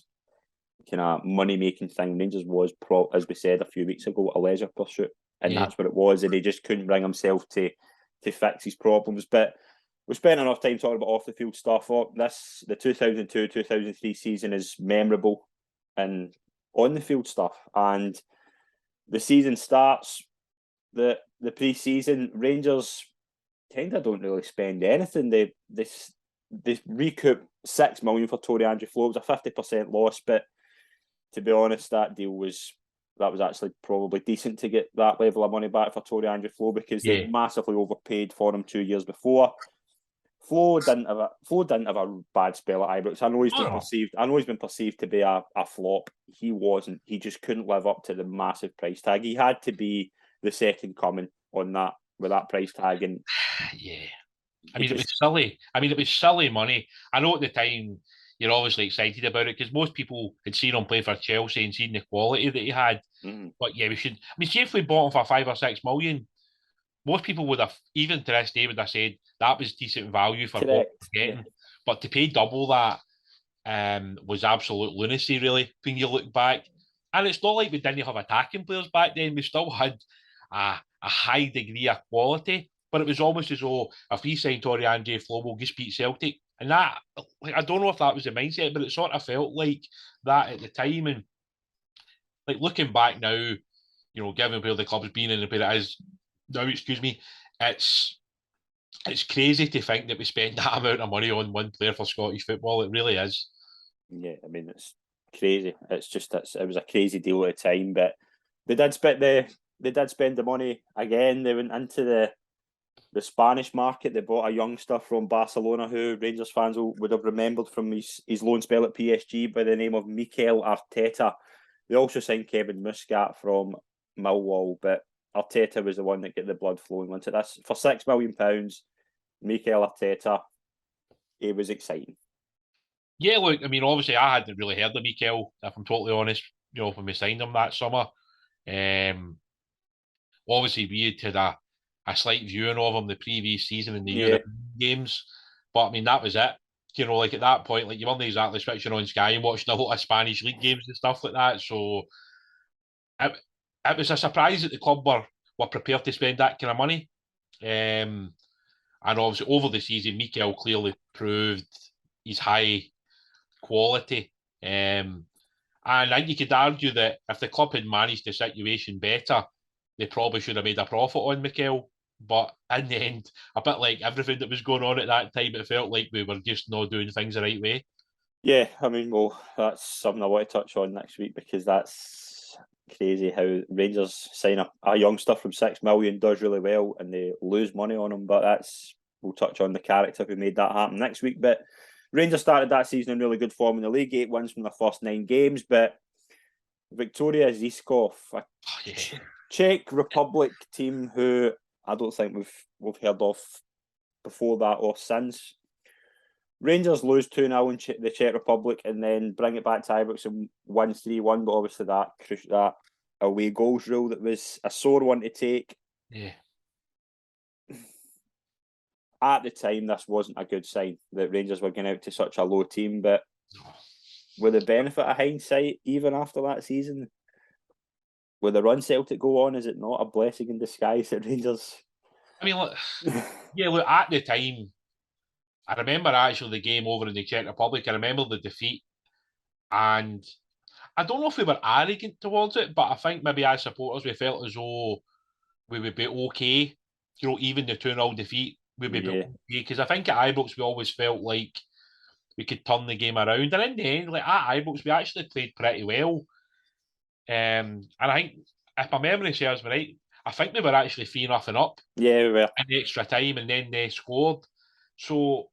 kind of money making thing. Rangers was, as we said a few weeks ago, a leisure pursuit, and that's what it was. And he just couldn't bring himself to fix his problems. But we spent enough time talking about off the field stuff. The 2002-2003 season is memorable, and on the field stuff. And the season starts. The pre-season, Rangers kind of don't really spend anything. They recoup $6 million for Tony Andrew Flo. It was a 50% loss, but to be honest, that deal was actually probably decent to get that level of money back for Tony Andrew Flo, because they massively overpaid for him 2 years before. Flo didn't have a bad spell at Ibrox. I know he's been perceived to be a flop. He wasn't. He just couldn't live up to the massive price tag. He had to be the second coming on that with that price tag. And yeah, I mean, it was silly. I mean, it was silly money. I know at the time you're obviously excited about it because most people had seen him play for Chelsea and seen the quality that he had. Mm-hmm. But yeah, we should. I mean, see if we bought him for $5 or $6 million, most people would have, even to this day, would have said that was decent value for what we're getting. Yeah. But to pay double that was absolute lunacy, really, when you look back. And it's not like we didn't have attacking players back then. We still had a high degree of quality. But it was almost as though if we signed Tony Andrew Flo, we'll just beat Celtic. And that, like, I don't know if that was the mindset, but it sort of felt like that at the time. And like looking back now, you know, given where the club's been and where it is now, it's crazy to think that we spend that amount of money on one player for Scottish football. It really is. Yeah, I mean, it's crazy. It's just it was a crazy deal at the time, but they did spend the money again. They went into the Spanish market. They bought a youngster from Barcelona who Rangers fans would have remembered from his loan spell at PSG by the name of Mikel Arteta. They also signed Kevin Muscat from Millwall, but Arteta was the one that got the blood flowing into this. For £6 million, Mikel Arteta, it was exciting. Yeah, look, I mean, obviously I hadn't really heard of Mikel, if I'm totally honest, you know, when we signed him that summer. Obviously we had a a slight viewing of him the previous season in the European games. But I mean, that was it. You know, like at that point, like you weren't exactly switching on Sky and watching a lot of Spanish league games and stuff like that. So it was a surprise that the club were prepared to spend that kind of money. And obviously over the season, Mikel clearly proved his high quality. And I think you could argue that if the club had managed the situation better, they probably should have made a profit on Mikel. But in the end, a bit like everything that was going on at that time, it felt like we were just not doing things the right way. Yeah, I mean, well, that's something I want to touch on next week, because that's crazy how Rangers sign a youngster from 6 million, does really well, and they lose money on him. But we'll touch on the character who made that happen next week. But Rangers started that season in really good form in the league, 8 wins from their first 9 games. But Victoria Ziskov, a Czech Republic team who I don't think we've heard of before that or since. Rangers lose 2-0 in the Czech Republic and then bring it back to Ibrox and win 3-1. But obviously that away goals rule, that was a sore one to take. Yeah. At the time, this wasn't a good sign that Rangers were going out to such a low team. But with the benefit of hindsight, even after that season, with the run Celtic go on, is it not a blessing in disguise that Rangers? I mean, look, look, at the time, I remember actually the game over in the Czech Republic. I remember the defeat, and I don't know if we were arrogant towards it, but I think maybe as supporters we felt as though we would be okay. You know, even the 2-0 defeat, we'd be okay, because I think at Ibrox we always felt like we could turn the game around, and in the end, like at Ibrox, we actually played pretty well. And I think, if my memory serves me right, I think we were actually 3-0 up. Yeah, we were. In the extra time, and then they scored. So,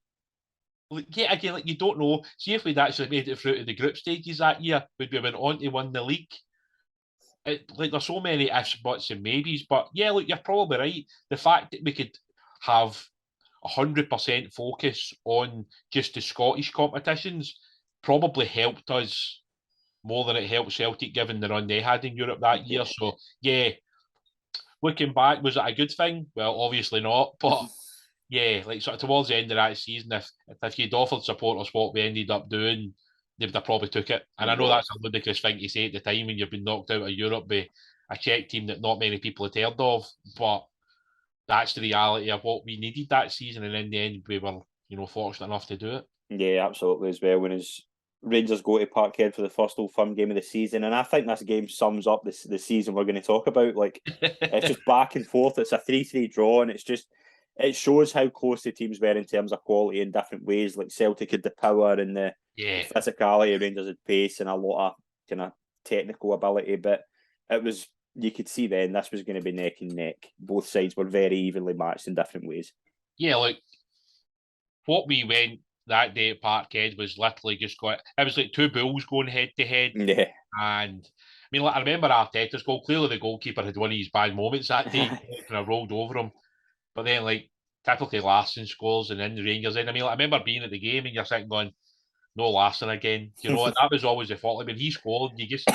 yeah, again, like you don't know. See if we'd actually made it through to the group stages that year, would we have went on to win the league? Like there's so many ifs, buts, and maybes. But yeah, look, you're probably right. The fact that we could have 100% focus on just the Scottish competitions probably helped us more than it helped Celtic, given the run they had in Europe that year. So yeah, looking back, was it a good thing? Well, obviously not. But yeah, like sort of towards the end of that season, if you'd offered supporters what we ended up doing, they would have probably took it. And I know that's a ludicrous thing to say at the time when you've been knocked out of Europe by a Czech team that not many people had heard of, but that's the reality of what we needed that season, and in the end we were, fortunate enough to do it. Yeah, absolutely as well. When Rangers go to Parkhead for the first Old Firm game of the season, and I think this game sums up the season we're going to talk about. Like, it's just back and forth. It's a 3-3 draw, and it shows how close the teams were in terms of quality in different ways. Like Celtic had the power and the physicality, Rangers had pace and a lot of kind of technical ability, but you could see then this was going to be neck and neck. Both sides were very evenly matched in different ways. Yeah, like what we went that day at Parkhead was literally just it was like two bulls going head to head. Yeah. And I mean, like, I remember Arteta's goal. Clearly the goalkeeper had one of his bad moments that day, kind of rolled over him. But then, like, typically Larsson scores and then the Rangers in. I mean, like, I remember being at the game and you're sitting going, no Larsson again. You know, that was always the fault. Like, when he scored, you just...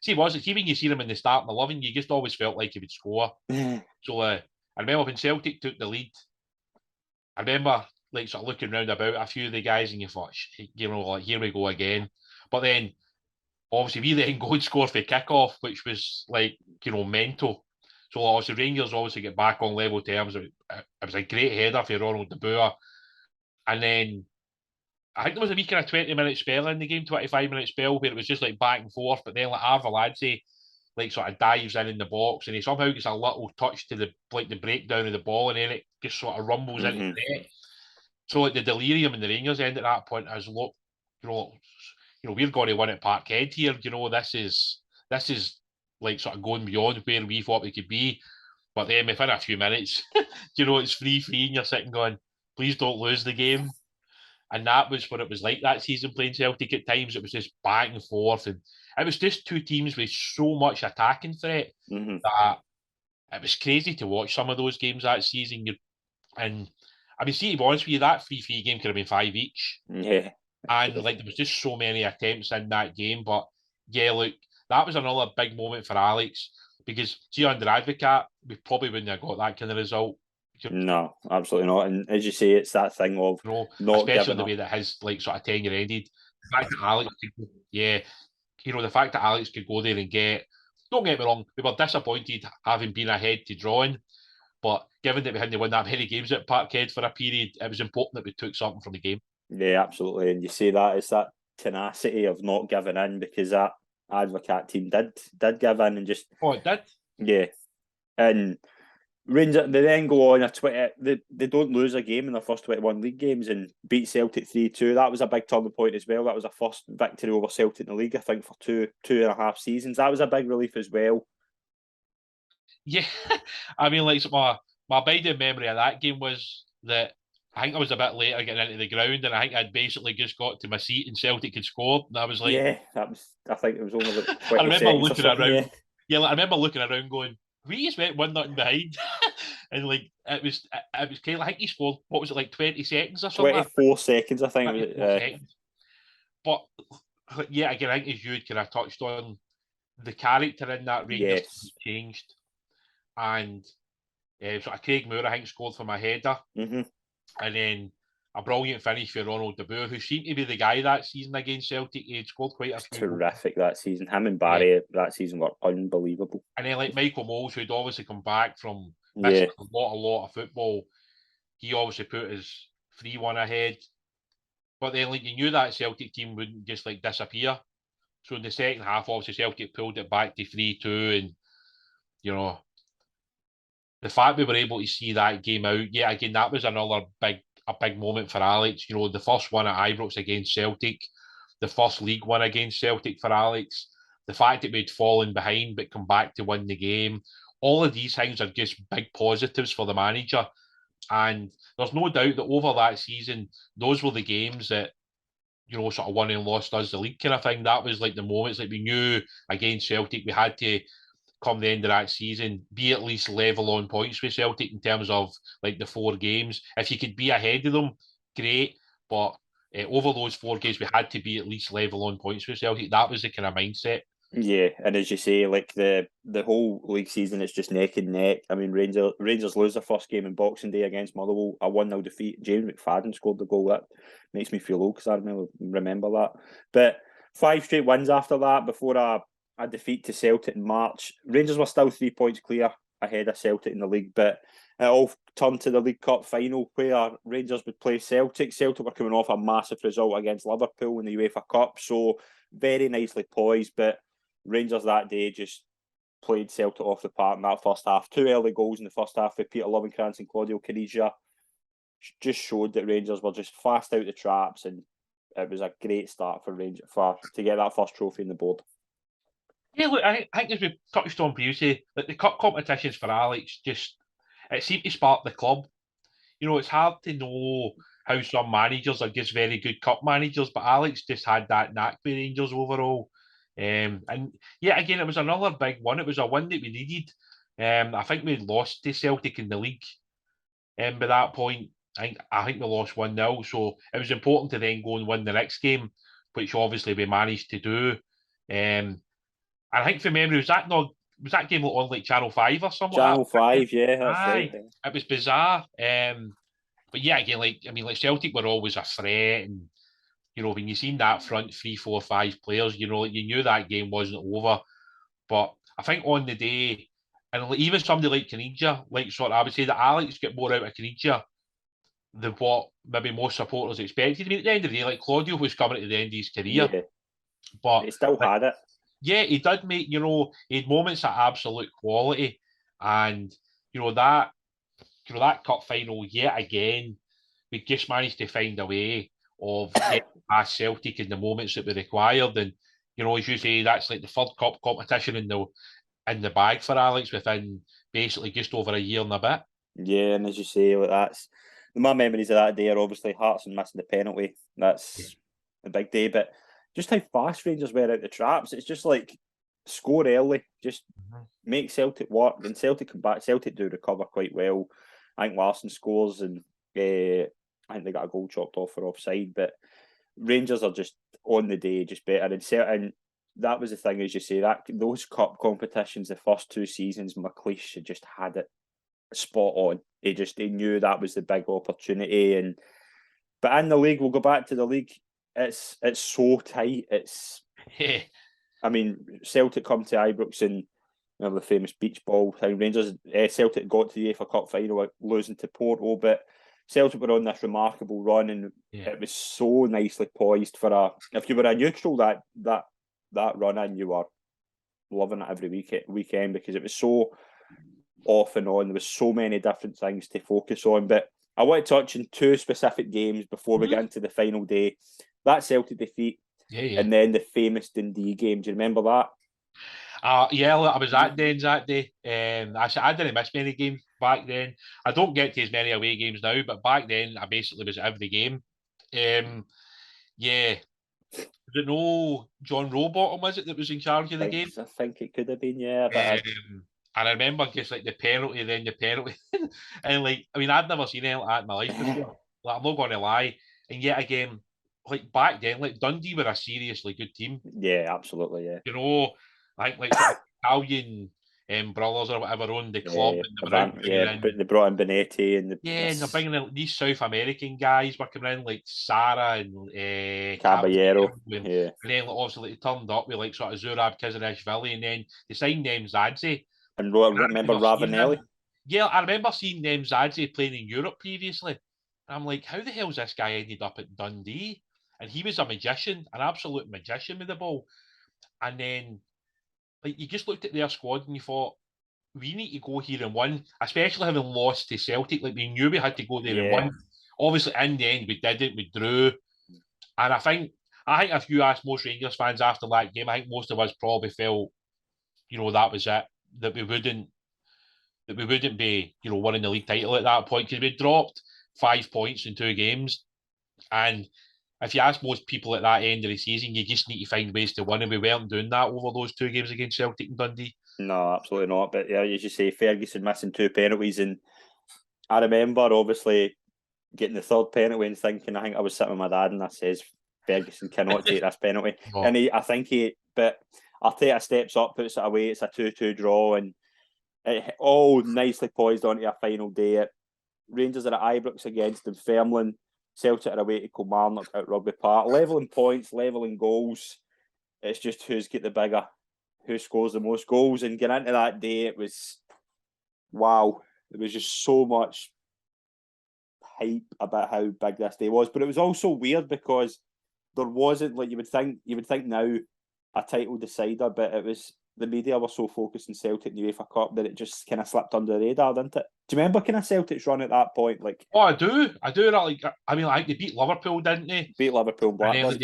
see when you see him in the starting 11, you just always felt like he would score. So I remember when Celtic took the lead, I remember like sort of looking round about a few of the guys and you thought, like, here we go again. But then, obviously, we then go and score for kick-off, which was like, mental. So obviously Rangers obviously get back on level terms. It was a great header for Ronald de Boer. And then I think there was a wee kind of 20-minute spell in the game, 25-minute spell, where it was just like back and forth. But then like Arveladze like sort of dives in the box and he somehow gets a little touch to the breakdown of the ball, and then it just sort of rumbles into the net. So like the delirium in the Rangers end at that point is, look, we're going to win at Parkhead here. This is like sort of going beyond where we thought we could be. But then within a few minutes, it's 3-3 and you're sitting going, please don't lose the game. And that was what it was like that season playing Celtic at times. It was just back and forth. And it was just two teams with so much attacking threat that it was crazy to watch some of those games that season. And I mean, see, to be honest with you, that 3-3 game could have been 5 each. Yeah. And like there was just so many attempts in that game. But yeah, look, that was another big moment for Alex. because see under Advocaat, we probably wouldn't have got that kind of result. No, absolutely not. And as you say, it's that thing of not especially giving the up. way that his like sort of tenure ended. The fact that Alex the fact that Alex could go there and don't get me wrong, we were disappointed having been ahead to drawing, but given that we hadn't won that many games at Parkhead for a period, it was important that we took something from the game. Yeah, absolutely. And you say that it's that tenacity of not giving in, because that Advocaat team did give in and just. Oh, it did. Yeah, and Rangers, they then go on they don't lose a game in their first 21 league games and beat Celtic 3-2. That was a big turning point as well. That was a first victory over Celtic in the league, I think, for two and a half seasons. That was a big relief as well. Yeah, I mean, like my abiding memory of that game was that I think I was a bit later getting into the ground, and I think I'd basically just got to my seat and Celtic had scored, and I was like, yeah, I think it was only about 20 I remember looking around. Yeah, I remember looking around going, we just went 1-0 behind, and like it was kind of, I think he scored, what was it, like 20 seconds or something? 24 seconds, I think. 24 seconds. But yeah, again, I think as you kind of touched on, the character in that Rangers changed, and sort of Craig Moore, I think, scored for my header, and then a brilliant finish for Ronald de Boer, who seemed to be the guy that season against Celtic. He had scored quite a few. Terrific that season. Him and Barry that season were unbelievable. And then like Michael Moles, who'd obviously come back from missing a lot of football, he obviously put his 3-1 ahead. But then like you knew that Celtic team wouldn't just like disappear. So in the second half, obviously Celtic pulled it back to 3-2, and the fact we were able to see that game out, again, that was another big moment for Alex. The first one at Ibrox against Celtic, the first league one against Celtic for Alex, the fact that we'd fallen behind but come back to win the game, all of these things are just big positives for the manager. And there's no doubt that over that season, those were the games that, sort of won and lost us the league kind of thing. That was like the moments that we knew against Celtic, we had to come the end of that season, be at least level on points with Celtic in terms of like the 4 games. If you could be ahead of them, great. But over those 4 games, we had to be at least level on points with Celtic. That was the kind of mindset. Yeah, and as you say, like the whole league season, it's just neck and neck. I mean, Rangers lose their first game in Boxing Day against Motherwell, a 1-0 defeat. James McFadden scored the goal. That makes me feel old because I remember that. But 5 straight wins after that before a defeat to Celtic in March. Rangers were still 3 points clear ahead of Celtic in the league, but it all turned to the League Cup final where Rangers would play Celtic. Celtic were coming off a massive result against Liverpool in the UEFA Cup, so very nicely poised, but Rangers that day just played Celtic off the park in that first half. 2 early goals in the first half with Peter Lovenkrands and Claudio Caniggia just showed that Rangers were just fast out the traps, and it was a great start for Rangers to get that first trophy on the board. Yeah, look, I think as we touched on previously, like the cup competitions for Alex it seemed to spark the club. It's hard to know how some managers are just very good cup managers, but Alex just had that knack with Rangers overall. And yeah, again, it was another big one. It was a win that we needed. I think we lost to Celtic in the league. By that point, I think we lost 1-0. So it was important to then go and win the next game, which obviously we managed to do. I think from memory, was that game on like Channel 5 or something? Channel 5, yeah, that's right. It was bizarre. But yeah, again, like Celtic were always a threat, and when you seen that front 3, 4, 5 players, you knew that game wasn't over. But I think on the day, and even somebody like Caniggia, I would say that Alex got more out of Caniggia than what maybe most supporters expected. I mean, at the end of the day, like Claudio was coming to the end of his career, but he still had it. Yeah, he did make, he had moments of absolute quality, and that cup final yet again, we just managed to find a way of getting past Celtic in the moments that we required, and as you say, that's like the 3rd cup competition in the bag for Alex within basically just over a year and a bit. Yeah, and as you say, like that's my memories of that day are obviously Hartson missing the penalty. That's a big day, but just how fast Rangers were out the traps. It's just like score early, just make Celtic work. Then Celtic come back. Celtic do recover quite well. I think Larsson scores, and I think they got a goal chopped off for offside. But Rangers are just on the day, just better. And that was the thing, as you say, that those cup competitions, the first 2 seasons, McLeish had just had it spot on. He knew that was the big opportunity. But in the league, we'll go back to the league. It's so tight. I mean, Celtic come to Ibrox and the famous beach ball thing. Rangers, Celtic got to the UEFA Cup final, losing to Porto, but Celtic were on this remarkable run, and it was so nicely poised for if you were a neutral that run in, you were loving it every weekend because it was so off and on. There was so many different things to focus on. But I want to touch on 2 specific games before we get into the final day. That Celtic defeat, and then the famous Dundee game. Do you remember that? Yeah, I was at Dens that day. I didn't miss many games back then. I don't get to as many away games now, but back then I basically was at every game. Yeah. Was it no John Rowbottom, was it, that was in charge of the game? I think it could have been, yeah. But and I remember just like the penalty. And like, I mean, I'd never seen anything like that in my life before. Like, I'm not going to lie. And yet again, like back then, like Dundee were a seriously good team. Yeah, absolutely, yeah. You know, I think like sort of Italian brothers or whatever owned the club. But they brought in Benetti and and they're bringing in these South American guys were coming in like Sara and Caballero. And then like, obviously they turned up with like sort of Zurab Kizanishvili, and then they signed Nemzadze. And remember Ravanelli? Yeah, I remember seeing Nemzadze playing in Europe previously. And I'm like, how the hell's this guy ended up at Dundee? And he was a magician, an absolute magician with the ball. And then, like, you just looked at their squad and you thought, we need to go here and win, especially having lost to Celtic. Like, we knew we had to go there and win. Obviously, in the end, we didn't. We drew. And I think if you ask most Rangers fans after that game, I think most of us probably felt, that was it. That we wouldn't be, winning the league title at that point, because we dropped 5 points in 2 games. And if you ask most people at that end of the season, you just need to find ways to win, and we weren't doing that over those 2 games against Celtic and Dundee. No, absolutely not. But yeah, as you say, Ferguson missing 2 penalties, and I remember obviously getting the 3rd penalty and thinking, I think I was sitting with my dad and I says, Ferguson cannot take this penalty. Oh. And but Arteta steps up, puts it away, it's a 2-2 draw, and it all nicely poised onto a final day. Rangers are at Ibrox against Dunfermline, Celtic are away to Kilmarnock at Rugby Park, levelling points, levelling goals. It's just who's got the bigger, who scores the most goals. And getting into that day, it was wow. There was just so much hype about how big this day was, but it was also weird because there wasn't, like, you would think now, a title decider, but it was, the media were so focused on Celtic and the UEFA Cup that it just kind of slipped under the radar, didn't it? Do you remember kind of Celtic's run at that point? Like, oh, I do. I think they beat Liverpool, didn't they? Beat Liverpool, Blackburn.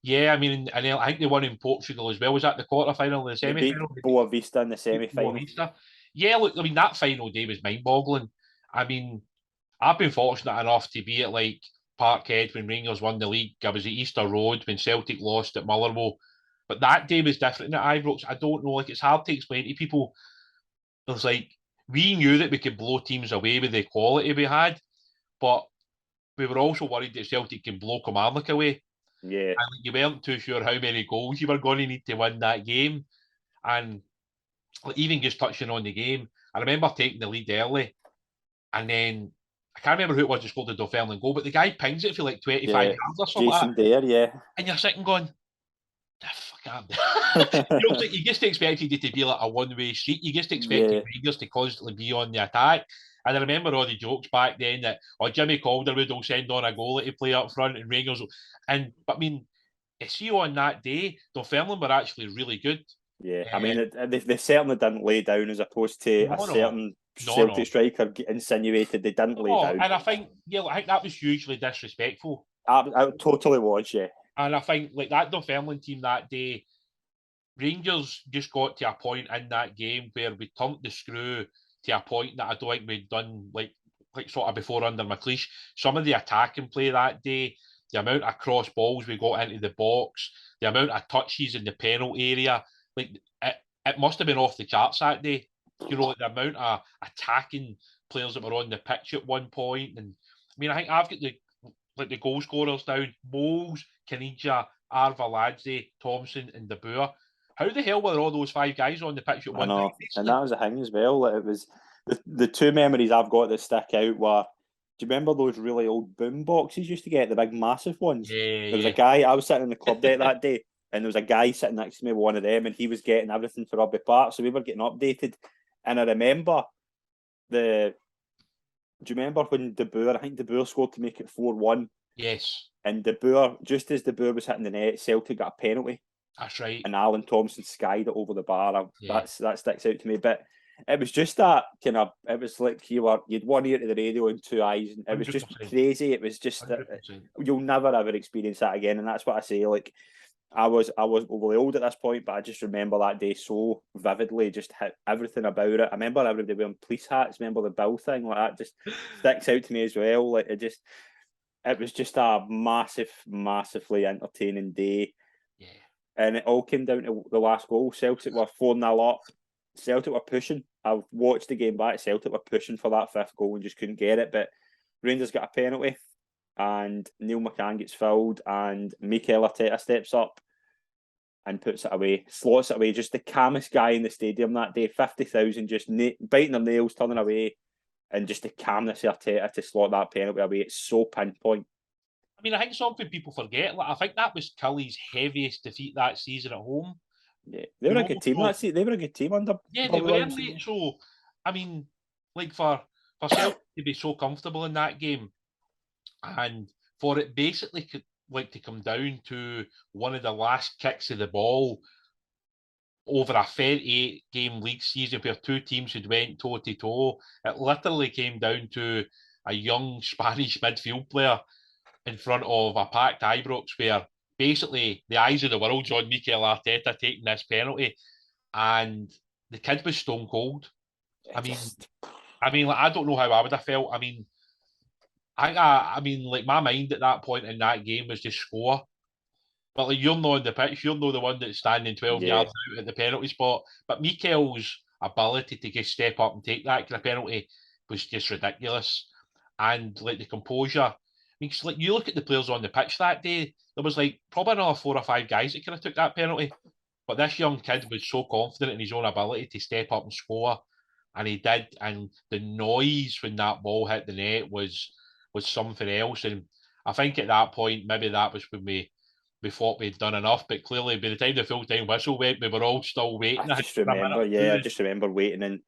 Yeah, I mean, and I think they won in Portugal as well. Was that the quarter-final, the semi-final? They beat Boa Vista in the semi-final. Yeah, look, I mean, that final day was mind-boggling. I mean, I've been fortunate enough to be at, like, Parkhead when Rangers won the league. I was at Easter Road when Celtic lost at Motherwell. But that day was different at Ibrox. I don't know, like, it's hard to explain to people. It's like, we knew that we could blow teams away with the quality we had, but we were also worried that Celtic can blow Kilmarnock away. Yeah. And you weren't too sure how many goals you were going to need to win that game. And even just touching on the game, I remember taking the lead early, and then I can't remember who it was that scored the Dunfermline goal, but the guy pings it for like 25 yards or something. Jason Dare, yeah. And you're sitting going, the fuck am you just expected it to be like a one-way street. You just expected Rangers to constantly be on the attack. And I remember all the jokes back then that, Jimmy Calderwood will send on a goalie to play up front and Rangers will... But I mean, see on that day, Dunfermline were actually really good. Yeah, I mean, they certainly didn't lay down, as opposed to certain Celtic striker insinuated they didn't lay down. And I think that was hugely disrespectful. I totally was, yeah. And I think, like, that Dunfermline team that day, Rangers just got to a point in that game where we turned the screw to a point that I don't think we'd done, like sort of before under McLeish. Some of the attacking play that day, the amount of cross balls we got into the box, the amount of touches in the penalty area, like, it must have been off the charts that day. Like, the amount of attacking players that were on the pitch at one point. And I mean, I think I've got the goal scorers down: Moles, Caniggia, Arveladze, Thompson, and De Boer. How the hell were all those 5 guys on the pitch at I one know, time? and that was the thing as well. Like, it was the two memories I've got that stick out were. Do you remember those really old boom boxes you used to get, the big massive ones? Yeah, There was a guy. I was sitting in the club deck that day, and there was a guy sitting next to me with one of them, and he was getting everything for Rugby Park, so we were getting updated. And I remember the. Do you remember when De Boer? I think De Boer scored to make it 4-1. Yes, And De Boer, just as De Boer was hitting the net, Celtic got a penalty, that's right. and Alan Thompson skied it over the bar. Yeah. That sticks out to me. But it was just that kind of. It was like you'd one ear to the radio and two eyes, and it was just 100%. crazy. It was just 100%. you'll never ever experience that again, and that's what I say. Like I was overly old at this point, but I just remember that day so vividly. Just everything about it. I remember everybody wearing police hats. Remember the bill thing, like that just sticks out to me as well. Like it was just a massively entertaining day. Yeah. And it all came down to the last goal. Celtic were 4-0 up. Celtic were pushing. I've watched the game back. Celtic were pushing for that 5th goal and just couldn't get it. But Rangers got a penalty, and Neil McCann gets fouled, and Mikel Arteta steps up and puts it away, slots it away. Just the calmest guy in the stadium that day. 50,000 just biting their nails, turning away, and just the calmness of Arteta to slot that penalty away. It's so pinpoint. I mean, I think something people forget. Like, I think that was Kelly's heaviest defeat that season at home. Yeah, they were a good team that season. They were a good team under. Yeah, they were. So, I mean, like for Celtic to be so comfortable in that game, and for it basically to come down to one of the last kicks of the ball over a 38-game league season where two teams had went toe-to-toe, it literally came down to a young Spanish midfield player in front of a packed Ibrox where basically the eyes of the world's on Mikel Arteta taking this penalty, and the kid was stone cold. I mean, like, I don't know how I would have felt. I mean, like my mind at that point in that game was just score. But like you're not on the pitch, you're not the one that's standing 12 yards out at the penalty spot. But Mikel's ability to just step up and take that kind of penalty was just ridiculous. And like the composure. I mean, like you look at the players on the pitch that day, there was like probably another 4 or 5 guys that could have took that penalty. But this young kid was so confident in his own ability to step up and score. And he did. And the noise when that ball hit the net was something else. And I think at that point, maybe that was when we thought we'd done enough, but clearly by the time the full-time whistle went, we were all still waiting. I just remember waiting, and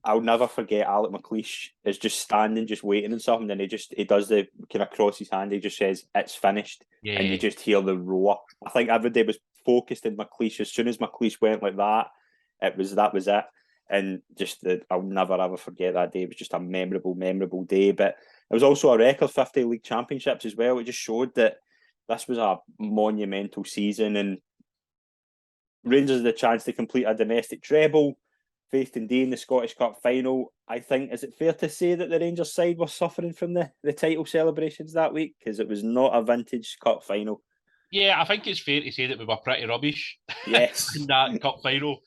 I'll never forget Alex McLeish is just standing, just waiting and something, and he does the kind of cross his hand, he just says, "It's finished," and you just hear the roar. I think everybody was focused in McLeish. As soon as McLeish went like that, that was it. And just I'll never ever forget that day. It was just a memorable day. But it was also a record 50 league championships as well. It just showed that this was a monumental season, and Rangers had the chance to complete a domestic treble, faced Dundee in the Scottish Cup final. I think, is it fair to say that the Rangers side were suffering from the title celebrations that week? Because it was not a vintage cup final. Yeah, I think it's fair to say that we were pretty rubbish yes. in that cup final.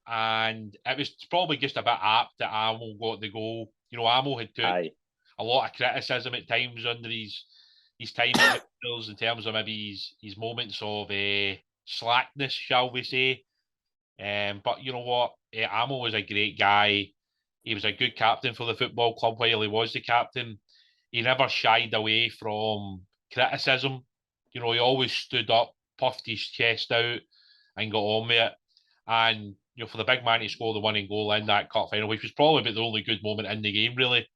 And it was probably just a bit apt that Amo got the goal. You know, Amo had took a lot of criticism at times under his time at Rangers in terms of maybe his moments of slackness, shall we say. But you know what? Amo was a great guy. He was a good captain for the football club while he was the captain. He never shied away from criticism. You know, he always stood up, puffed his chest out, and got on with it. And you know, for the big man to score the winning goal in that cup final, which was probably the only good moment in the game, really.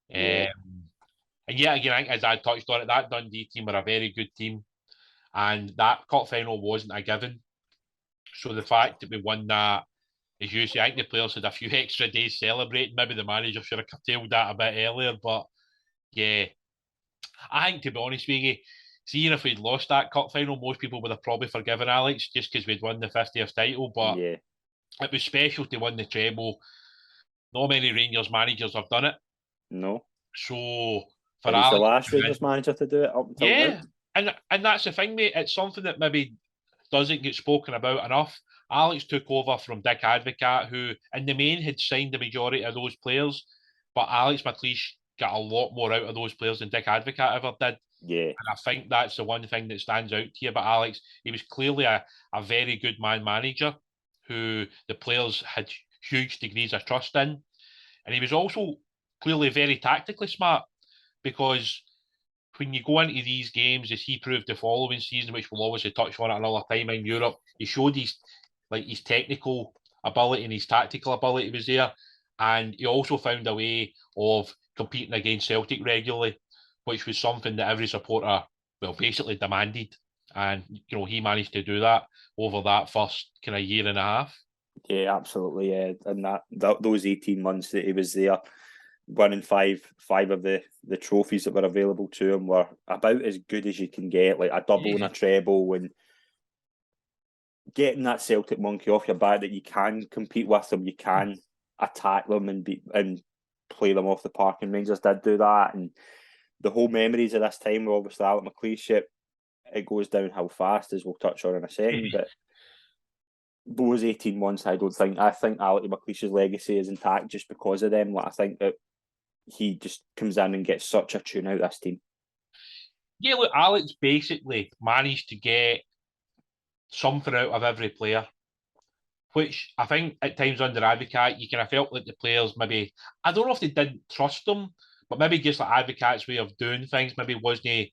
Yeah. And yet again, I think as I touched on it, that Dundee team were a very good team, and that cup final wasn't a given. So the fact that we won that, as you say, I think the players had a few extra days celebrating. Maybe the manager should have curtailed that a bit earlier, but yeah, I think, to be honest with you, seeing if we'd lost that cup final, most people would have probably forgiven Alex just because we'd won the 50th title, but it was special to win the treble. Not many Rangers managers have done it. No. So for Alex, the last Rangers manager to do it up until now. And that's the thing, mate. It's something that maybe doesn't get spoken about enough. Alex took over from Dick Advocaat, who in the main had signed the majority of those players, but Alex McLeish got a lot more out of those players than Dick Advocaat ever did. Yeah. And I think that's the one thing that stands out to you about Alex. He was clearly a very good man manager who the players had huge degrees of trust in. And he was also clearly very tactically smart, because when you go into these games, as he proved the following season, which we'll obviously touch on at another time in Europe, he showed his technical ability and his tactical ability was there. And he also found a way of competing against Celtic regularly, which was something that every supporter, well, basically demanded. And, he managed to do that over that first kind of year and a half. Yeah, absolutely. Yeah. And those 18 months that he was there, winning five of the trophies that were available to him were about as good as you can get, like a double and a treble, and getting that Celtic monkey off your back that you can compete with them, you can attack them and play them off the park, and Rangers did do that. And the whole memories of this time were obviously Alex McLeish. It goes downhill fast, as we'll touch on in a second, but those 18 months, I think Alex McLeish's legacy is intact just because of them. Like, I think that he just comes in and gets such a tune out of this team. Yeah, look, Alex basically managed to get something out of every player, which I think at times under Advocaat, you kind of felt like the players maybe, I don't know if they didn't trust them, but maybe just like Advocaat's way of doing things maybe wasn't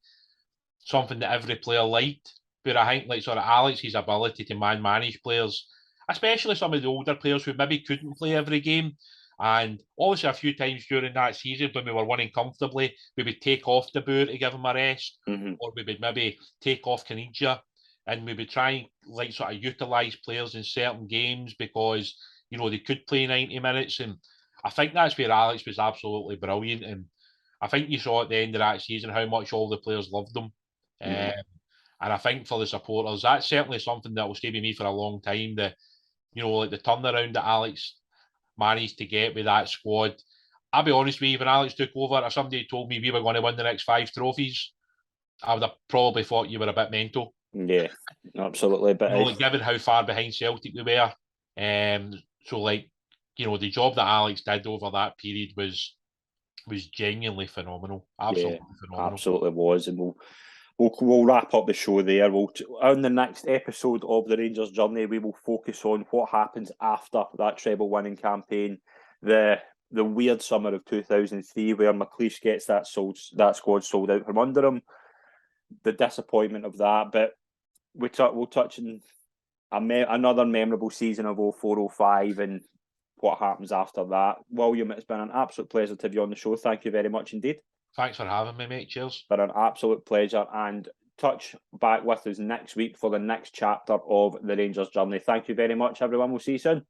something that every player liked. But I think like sort of Alex, his ability to manage players, especially some of the older players who maybe couldn't play every game. And obviously a few times during that season when we were winning comfortably, we would take off De Boer to give him a rest, or we would maybe take off Caniggia, and we would try and like sort of utilise players in certain games because, they could play 90 minutes. And I think that's where Alex was absolutely brilliant. And I think you saw at the end of that season how much all the players loved him. And I think for the supporters, that's certainly something that will stay with me for a long time. Like the turnaround that Alex managed to get with that squad. I'll be honest with you, when Alex took over, if somebody told me we were going to win the next 5 trophies, I would have probably thought you were a bit mental. Yeah, absolutely. But given how far behind Celtic we were, so the job that Alex did over that period was genuinely phenomenal. Absolutely phenomenal. Absolutely was. And we'll wrap up the show there. On the next episode of the Rangers journey, we will focus on what happens after that treble winning campaign, the weird summer of 2003 where McLeish gets that squad sold out from under him, the disappointment of that. But we'll touch on another memorable season of 04-05 and what happens after that. William, it's been an absolute pleasure to have you on the show. Thank you very much indeed. Thanks for having me, mate. Cheers. Been an absolute pleasure, and touch back with us next week for the next chapter of the Rangers journey. Thank you very much, everyone. We'll see you soon.